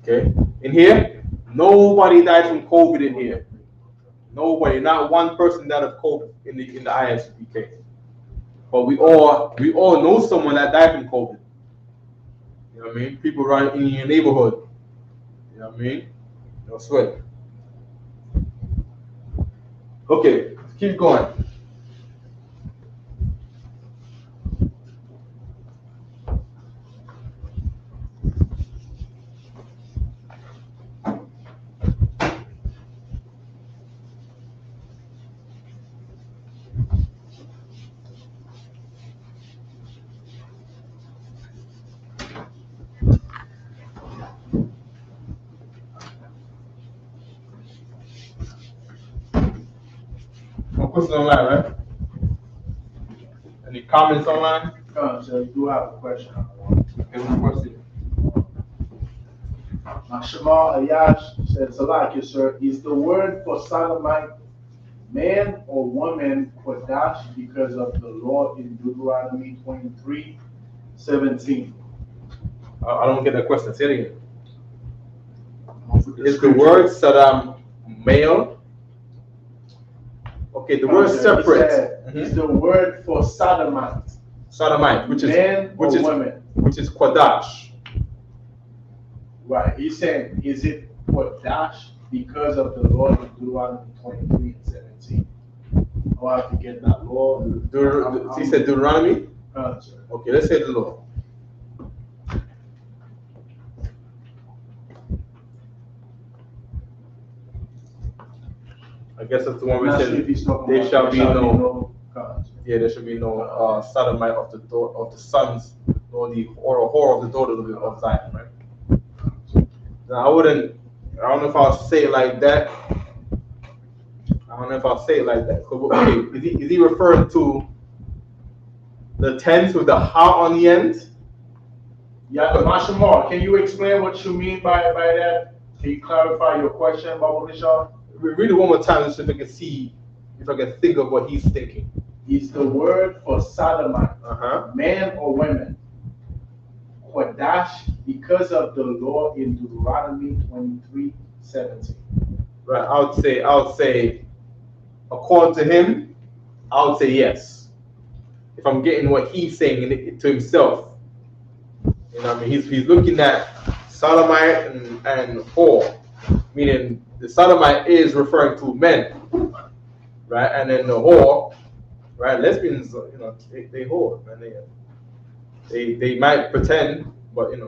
Okay? In here, nobody died from COVID in here. Nobody, not one person died of COVID in the ISUPK. But we all know someone that died from COVID. You know what I mean? People right in your neighborhood. You know what I mean? No sweat. Okay, let's keep going. No questions online, right? Any comments online? So you do have a question. Okay, one question. Lashawan Qadash says, Salak, yes, sir. Is the word for sodomite man or woman Qadash because of the law in Deuteronomy 23:17? I don't get that question. Say it again. Is the word Saddam male? Okay, the word separate. Is the word for sodomite Sodomite, which is man or woman? Which is Qadash. Right. He's saying, is it Qadash because of the law in Deuteronomy 23:17? I'll have to get that law. He said Deuteronomy? Sir. Okay, let's say the law. I guess that's the one we Not said. sure if he's talking There about shall be no. cons. Yeah, there should be no sodomite of the sons, or the whore of the daughters of Zion, right? Now I don't know if I'll say it like that. Okay, is he referring to the tense with the ha on the end? Yeah, Mashamar, can you explain what you mean by that? Can you clarify your question, Baba Michelle? Read it one more time so I can see, if I can think of what he's thinking. Is the word for sodomite man or women Qadash because of the law in Deuteronomy 23:17? Right, I would say, according to him, I would say yes. If I'm getting what he's saying to himself, you know what I mean? He's looking at sodomite and whore, meaning the sodomite is referring to men, right? And then the whore, right? Lesbians, you know, they whore, man. They might pretend, but you know,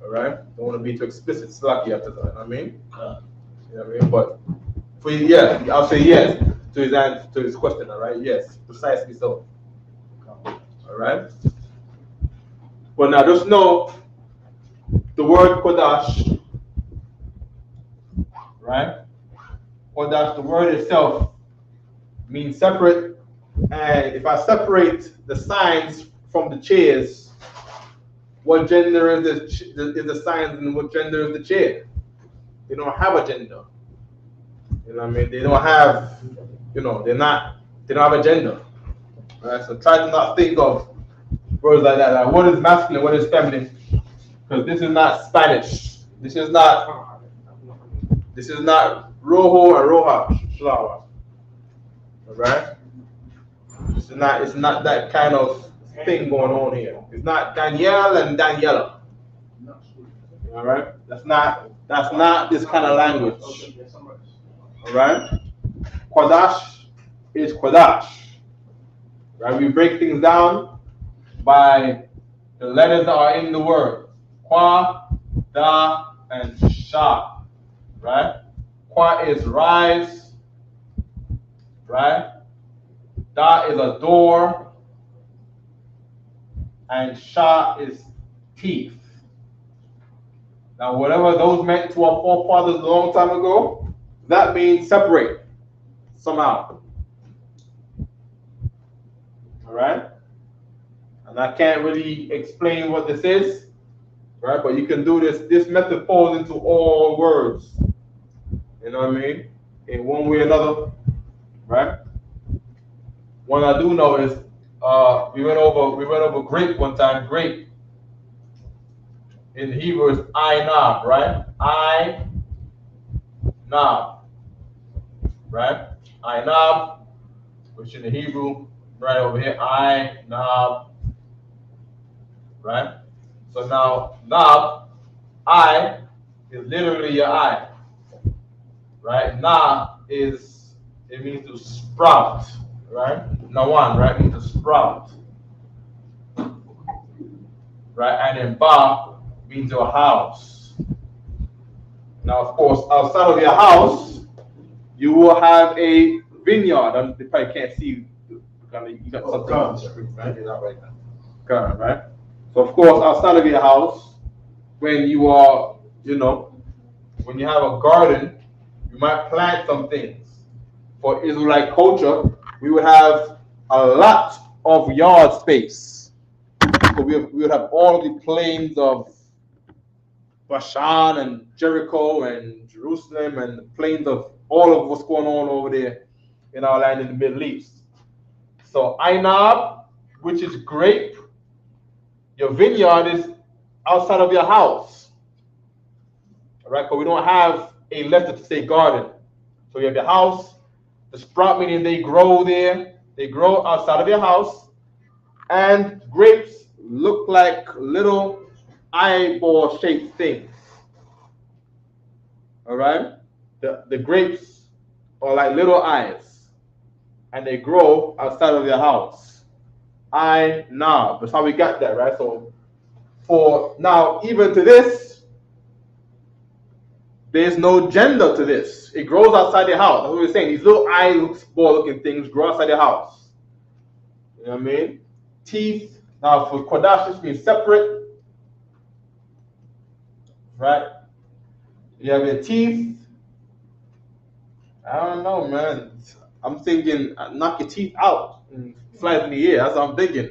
all right? Don't want to be too explicit, slacky after that, you know what I mean? You know what I mean? But I'll say yes to his answer, to his question, all right? Yes, precisely so. All right? But now just know the word Qadash, right? Qadash, the word itself means separate. And if I separate the signs from the chairs, what gender is the signs and what gender is the chair? They don't have a gender. You know what I mean? They don't have, you know, they don't have a gender. Right? So try to not think of words like that. Like what is masculine, what is feminine? Because this is not Spanish. This is not rojo and roja flower. Alright? It's not that kind of thing going on here. It's not Danielle and Daniela. Alright? That's not this kind of language. Alright? Qadash is Qadash. Right? We break things down by the letters that are in the word. Qua, da, and sha. Right? Qua is rise. Right? Da is a door. And sha is teeth. Now, whatever those meant to our forefathers a long time ago, that means separate somehow. All right? And I can't really explain what this is, right? But you can do this. This method falls into all words. You know what I mean? In one way or another, right? One I do know is we went over grape one time. Grape in Hebrew is Ainab, right? Ainab, right? Ainab, which in the Hebrew, right over here, Ainab, right? So now, Nab, I is literally your eye, right? Na is, it means to sprout, right? Nawan, right? Means to sprout, right? And then Ba means your house. Now, of course, outside of your house, you will have a vineyard. And they probably can't see. You got something on the screen, right? You're not right now. Correct, right? So, of course, outside of your house, when you are, when you have a garden, you might plant some things. For Israelite culture, we would have a lot of yard space. So we would have all the plains of Bashan and Jericho and Jerusalem and the plains of all of what's going on over there in our land in the Middle East. So Ainab, which is grape, your vineyard is outside of your house. All right, because we don't have a letter to say garden. So you have your house, the sprout meaning they grow there, they grow outside of your house, and grapes look like little eyeball-shaped things. All right, the grapes are like little eyes, and they grow outside of your house. Ainab, that's how we got that, right? So for now, even to this, there's no gender to this. It grows outside your house. That's what we're saying. These little eyeball-looking things grow outside your house. You know what I mean? Teeth. Now for Qadash, this means separate, right? You have your teeth. I don't know, man. I'm thinking knock your teeth out and fly in the air. That's what I'm thinking.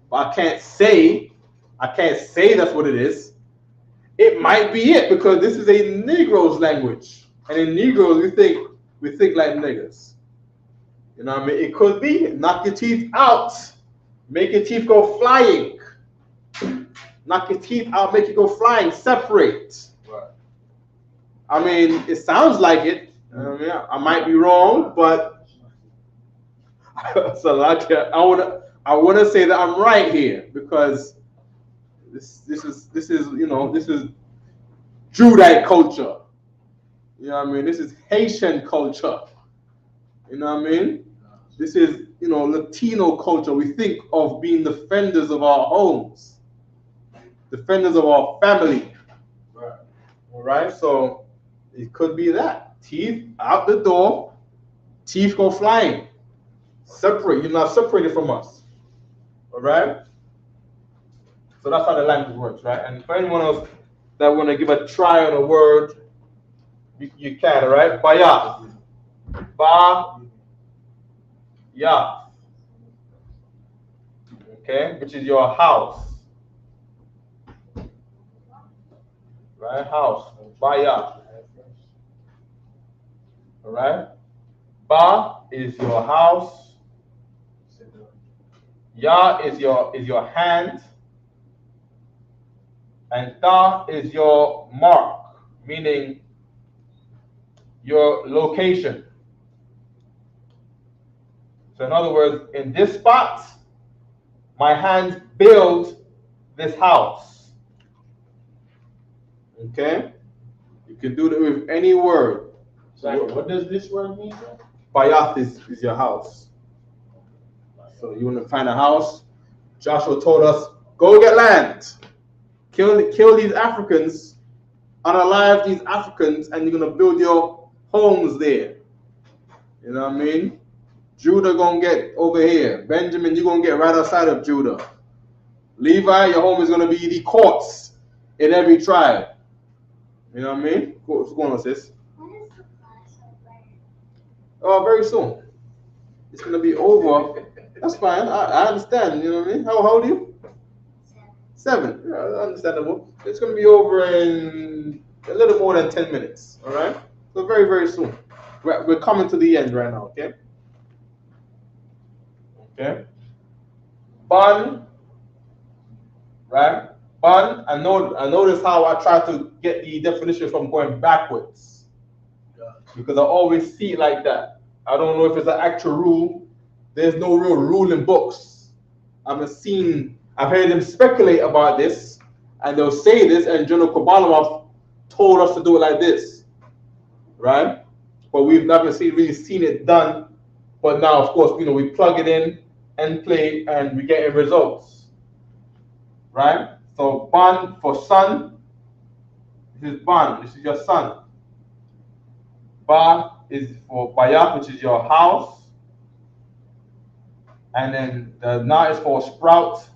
But I can't say that's what it is. It might be it because this is a Negro's language, and in Negroes we think like niggas. You know what I mean? It could be knock your teeth out, make your teeth go flying. Knock your teeth out, make it go flying. Separate. Right. I mean, it sounds like it. I might be wrong, but so like I want to say that I'm right here because this is Judite culture. You know what I mean? This is Haitian culture. You know what I mean? This is Latino culture. We think of being defenders of our homes, defenders of our family. Right. All right. So it could be that. Teeth out the door, teeth go flying. Separate. You're not separated from us. All right. So that's how the language works, right? And for anyone else that want to give a try on a word, you can, all right? Bayah. Ba-ya. Okay, which is your house. Right? House. Bayah. All right? Ba is your house. Ya is your hand. And ta is your mark, meaning your location. So in other words, in this spot, my hands build this house. Okay? You can do that with any word. So what does this word mean? Bayath is your house. So you want to find a house? Joshua told us, go get land. Kill these Africans, unalive these Africans, and you're going to build your homes there. You know what I mean? Judah going to get over here. Benjamin, you're going to get right outside of Judah. Levi, your home is going to be the courts in every tribe. You know what I mean? What's going on, sis? When is the class over? Oh, very soon. It's going to be over. That's fine. I understand. You know what I mean? How old are you? 7. Yeah, understandable. It's going to be over in a little more than 10 minutes. All right? So very, very soon. We're coming to the end right now, okay? Okay? Ban, right? Ban, I notice how I try to get the definition from going backwards. Because I always see it like that. I don't know if it's an actual rule. There's no real rule in books. I've heard them speculate about this, and they'll say this, and General Kobalamov told us to do it like this, right? But we've never really seen it done. But now, of course, we plug it in and play, and we get results, right? So ban for son, this is ban, this is your son. Ba is for bayat, which is your house. And then the na is for sprout,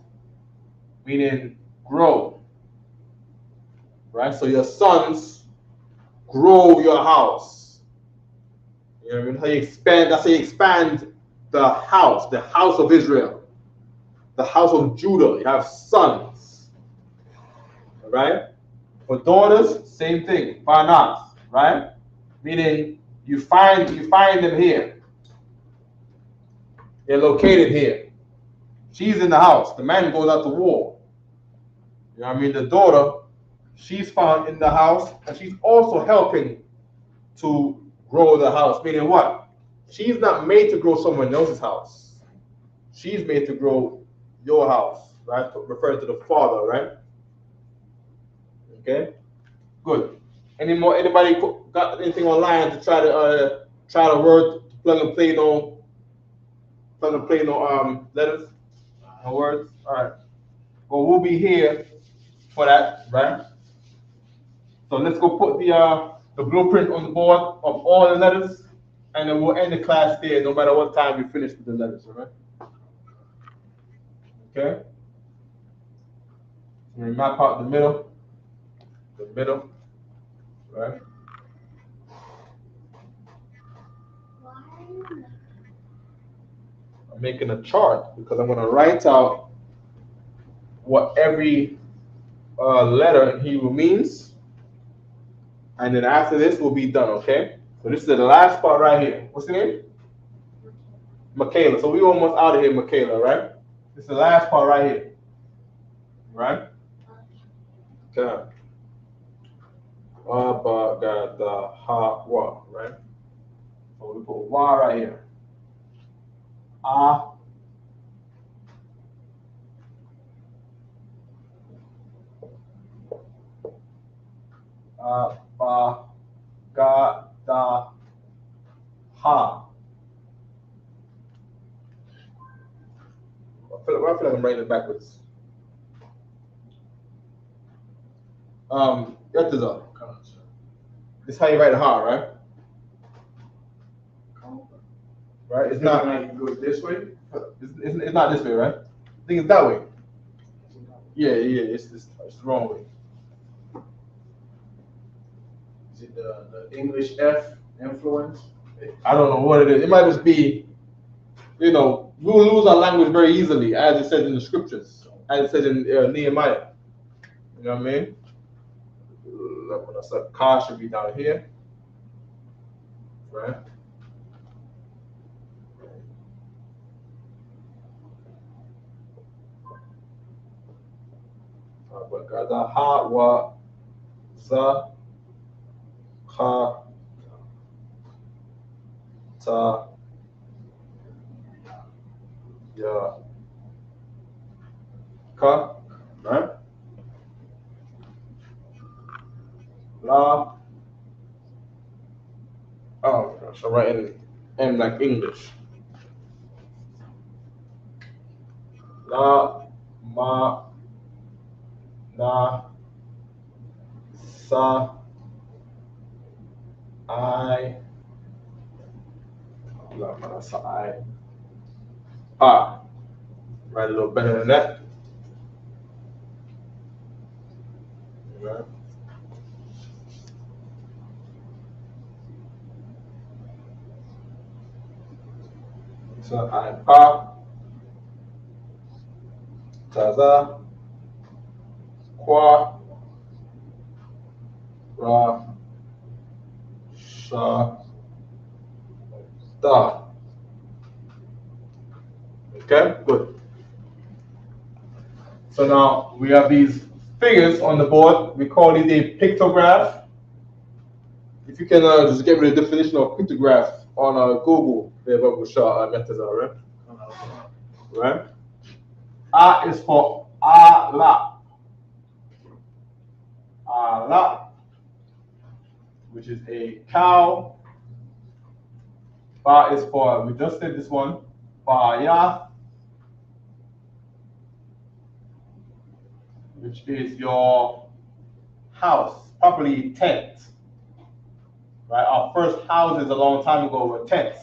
meaning grow. Right? So your sons grow your house. You know what I mean? How you expand, that's how you expand the house of Israel, the house of Judah. You have sons. Right? For daughters, same thing. Banat, right? Meaning you find them here. They're located here. She's in the house. The man goes out to war. You know what I mean? The daughter, she's found in the house, and she's also helping to grow the house. Meaning what? She's not made to grow someone else's house. She's made to grow your house, right? Referring to the father, right? Okay? Good. Anybody got anything online to try to word plug and play no letters, no words? All right. Well, we'll be here for that, right? So let's go put the blueprint on the board of all the letters, and then we'll end the class there, no matter what time we finish with the letters, all right? Okay. So we map out the middle, right? I'm making a chart because I'm going to write out what every letter in Hebrew means, and then after this we'll be done. Okay. So this is the last part right here. What's your name? Michaela. So we almost out of here, Michaela. Right? This is the last part right here. Right? Okay. Ba ga da ha wa. Right? So we put wa right here. Ah. Ba ga da ha. I feel like I'm writing it backwards. Yetiza. This is how you write a ha, right? Right? It's not. It goes this way. It's not this way, right? I think it's that way. Yeah. It's the wrong way. Is it the English F influence? I don't know what it is. It might just be, we'll lose our language very easily, as it says in the scriptures, as it says in Nehemiah. You know what I mean? Ka should be down here, right? Ha wa za ha ta ya ka, right? La. Oh gosh, I'm writing M like English. La ma na sa I la ma na sa I ah. Write a little better than that. Right. So I pa taza kwa ra sha da. Okay, good. So now we have these figures on the board. We call it a pictograph. If you can just get me the definition of pictograph on Google, there will show methods, right? Right? A is for Allah. Allah, which is a cow. Ba is for, we just said this one, Baya, which is your house, properly tent. Right? Our first houses a long time ago were tents.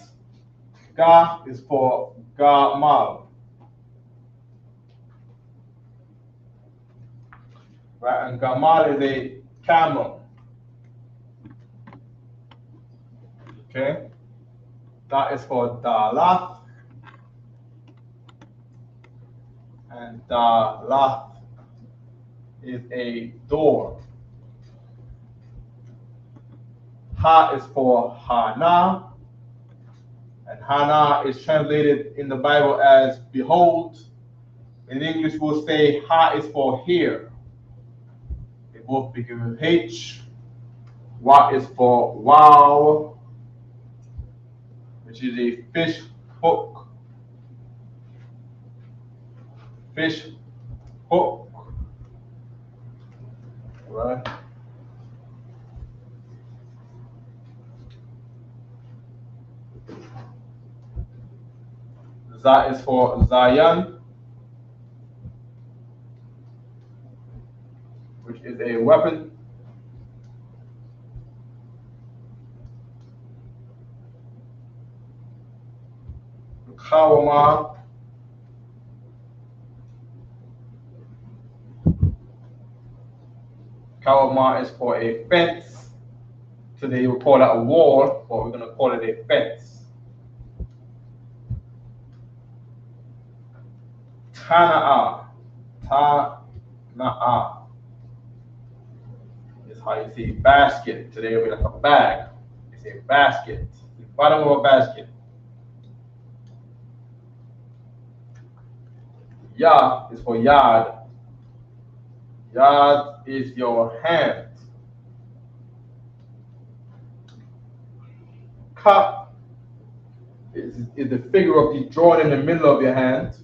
Ga is for Gamal. Right? And Gamal is a camel. Okay? That is for Dalat. And Dalat is a door. Ha is for Hana. And Hana is translated in the Bible as behold. In English, we'll say Ha is for here. They both begin with H. Wa is for wow, which is a fish hook. Fish hook. Right? Za is for Zayan, which is a weapon. Kawama. Kawama is for a fence. Today we'll call that a wall, but we're going to call it a fence. Tana'a. Tana'a is how you say basket. Today it'll be like a bag. It's a basket. The bottom of a basket. Ya is for yard. Yard is your hand. Ka is the figure of the drawn in the middle of your hand.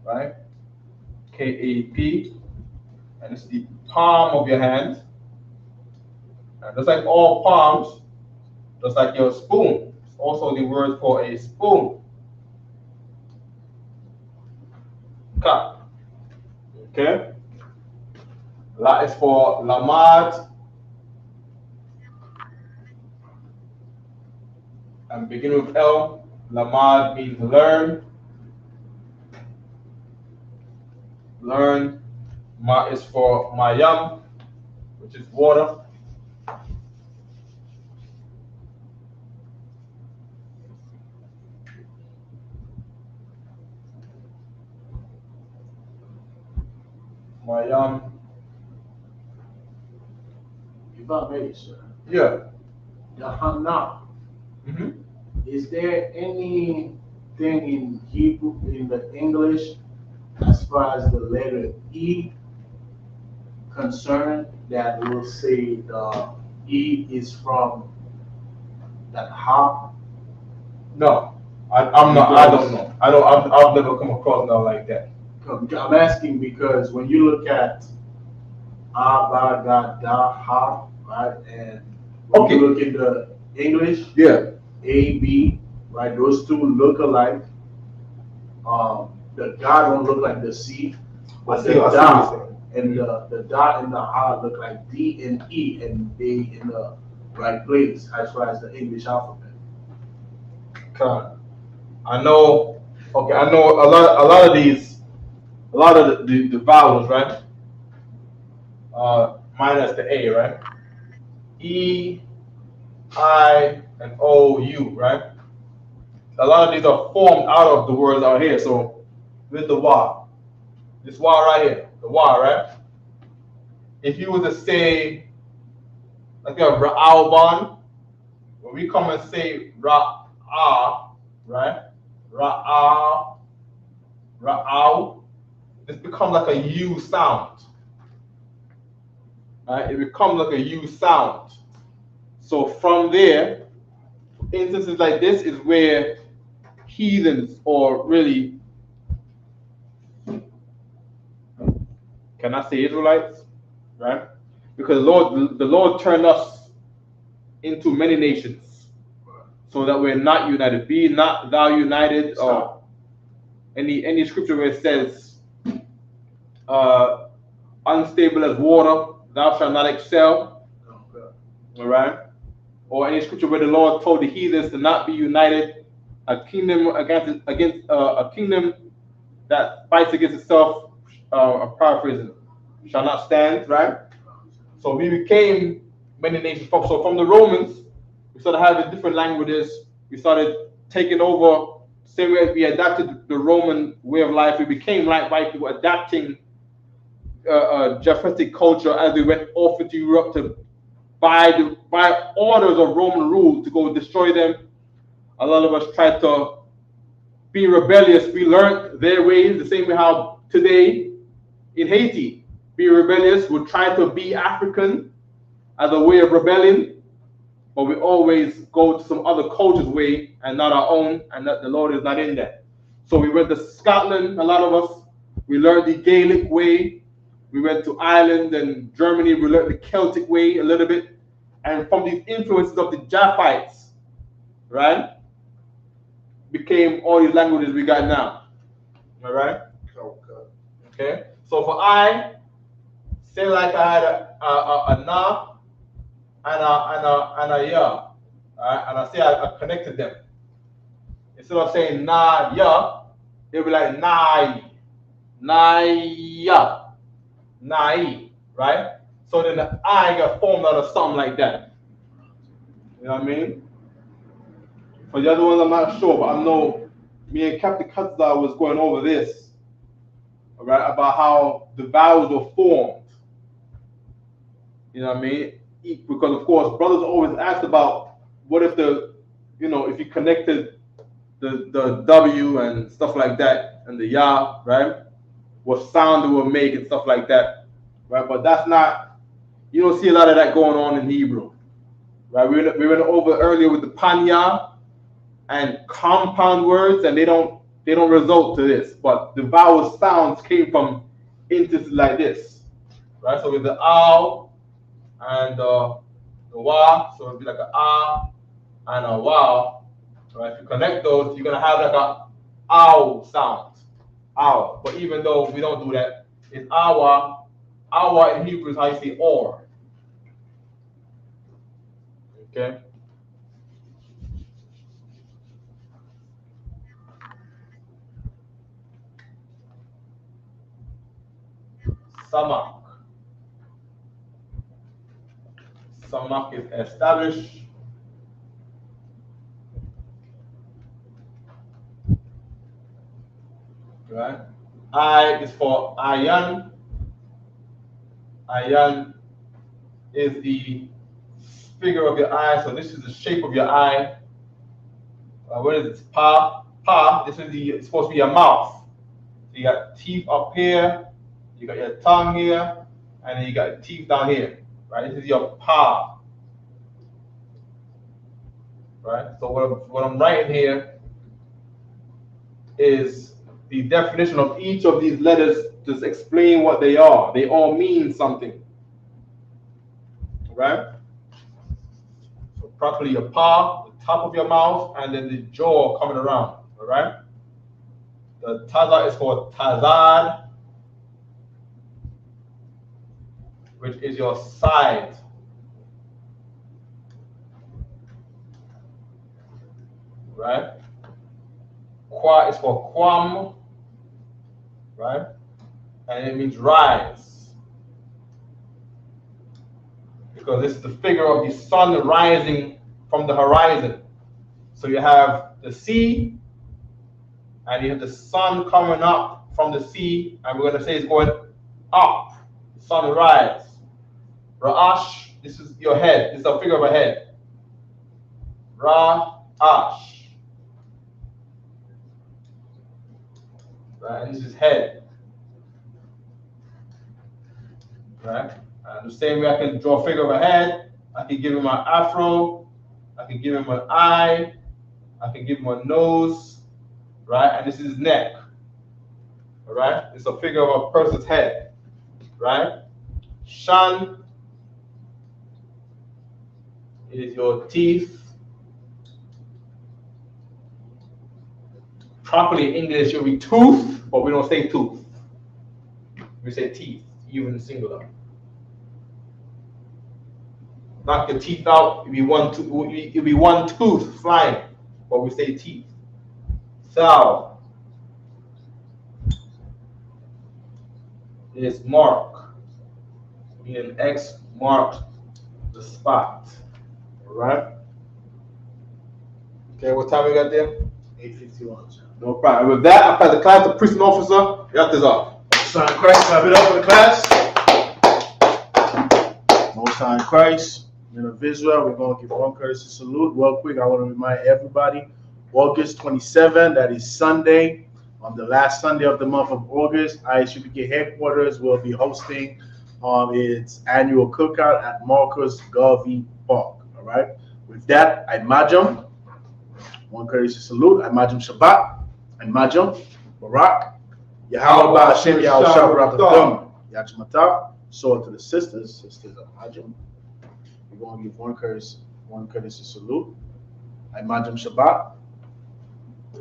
Right? K-A-P. And it's the palm of your hand. And just like all palms, just like your spoon, it's also the word for a spoon. Ka. Okay? La is for lamad. And beginning with L, lamad means learn. Learn. Ma is for mayam, which is water. Mayam. If I may, sir. Yeah. The Hana. Mm-hmm. Is there anything in Hebrew, in the English, as far as the letter E concerned, that will say the E is from that Ha? No, I'm not. I don't know. I've never come across nothing like that. I'm asking because when you look at Ba, Ga, Da, Ha, right, and when you look in the English, Yeah. A, B, right, those two look alike. The Da don't look like the C, but the Da and the Da and the Ha look like D and E, and they in the right place as far as the English alphabet. I know. Okay, I know a lot of these, a lot of the vowels, right? Minus the A, right? E, I, and O, U, right? A lot of these are formed out of the words out here. So with the wa, this wa right here, the wa, right? If you were to say, like a ra'alban, when we come and say ra'a, right? Ra'a, ra'al, this becomes like a U sound. right? It becomes like a U sound. So from there, instances like this is where heathens, or really, can I say Israelites, right? Because the Lord turned us into many nations, so that we're not united. Be not thou united, or any scripture where it says, unstable as water, thou shalt not excel. All right. Or any scripture where the Lord told the heathens to not be united, a kingdom against a kingdom that fights against itself, a paraphrasing, shall not stand, right? So we became many nations. So from the Romans, we started having different languages. We started taking over. Same way as we adapted the Roman way of life, we became like white people, adapting Japhetic culture as we went off into Europe to by orders of Roman rule to go destroy them. A lot of us tried to be rebellious. We learned their ways, the same way how today in Haiti, be rebellious. We try to be African as a way of rebelling, but we always go to some other culture's way and not our own, and that the Lord is not in that. So we went to Scotland, a lot of us. We learned the Gaelic way. We went to Ireland and Germany. We learned the Celtic way a little bit. And from these influences of the Japhites, right, became all these languages we got now. All right? Okay? So for I, say like I had a na and a ya. All right? And I say I connected them. Instead of saying na ya, it'll be like na ya, nai, right? So then the I got formed out of something like that. You know what I mean? For the other ones, I'm not sure, but I know me and Captain Katzar was going over this, all right, about how the vowels were formed. You know what I mean? Because of course, brothers always ask about what if if you connected the W and stuff like that, and the Ya, right? What sound it will make and stuff like that, right? But that's not, you don't see a lot of that going on in Hebrew, right? We went over earlier with the Panya and compound words, and they don't result to this, but the vowel sounds came from instances like this, right? So with the ow and the wa, so it'd be like a ah and a wow, right? If you connect those, you're gonna have like a ow sound, ow. But even though we don't do that, it's awa. Awa in Hebrew is how you say or. Okay. Samak. Samak is established. Right? I is for ayan. Ayan is the figure of your eye. So this is the shape of your eye. What is it? Pa. Pa. This is it's supposed to be your mouth. So you got teeth up here. You got your tongue here, and then you got teeth down here. Right? This is your pa. Right? So what I'm writing here is the definition of each of these letters to explain what they are. They all mean something. Right? So properly your paw, the top of your mouth, and then the jaw coming around. All right? The taza is for tazad, which is your side. Right? Kwa is for kwam, right? And it means rise. Because this is the figure of the sun rising from the horizon. So you have the sea, and you have the sun coming up from the sea, and we're going to say it's going up, sunrise. Ra'ash, this is your head. This is a figure of a head. Ra'ash. Right, and this is head. Right? And the same way I can draw a figure of a head, I can give him an afro, I can give him an eye, I can give him a nose, right? And this is his neck, all right? It's a figure of a person's head, right? Shan is your teeth. Properly in English, it will be tooth, but we don't say tooth. We say teeth, even singular. Knock your teeth out, it'll be one tooth flying, but we say teeth. Thou is mark, meaning X marked the spot. All right? Okay, what time we got there? 8:51. No problem. With that, I pass the class to prison officer. Got this off. Most High in Christ, clap it up for the class. Most High in Christ, men of Israel, we're going to give one courtesy salute. Real quick, I want to remind everybody, August 27, that is Sunday, on the last Sunday of the month of August, Isupk headquarters will be hosting its annual cookout at Marcus Garvey Park. All right. With that, I majum. One courtesy salute. I majum Shabbat. I majum Barak. Yahweh Ba'Hashem Yahushua Barakatah. Yachmata. So to the sisters I majum. We're going to give one courtesy salute. I majum Shabbat.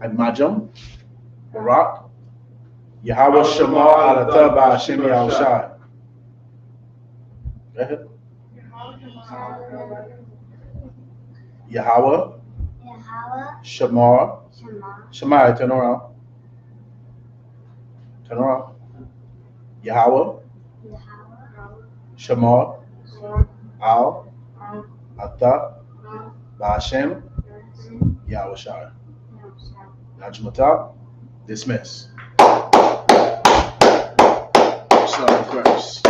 I majum Barak. Yahweh Shema Alatah Ba'Hashem Yahushua. Go ahead. Yahweh. Shema. Shema, turn around. Turn around. Yahweh. Shema. Al. Ata. Ba'Hashem. Yahushua. Najmata. Dismiss. Sorry, first.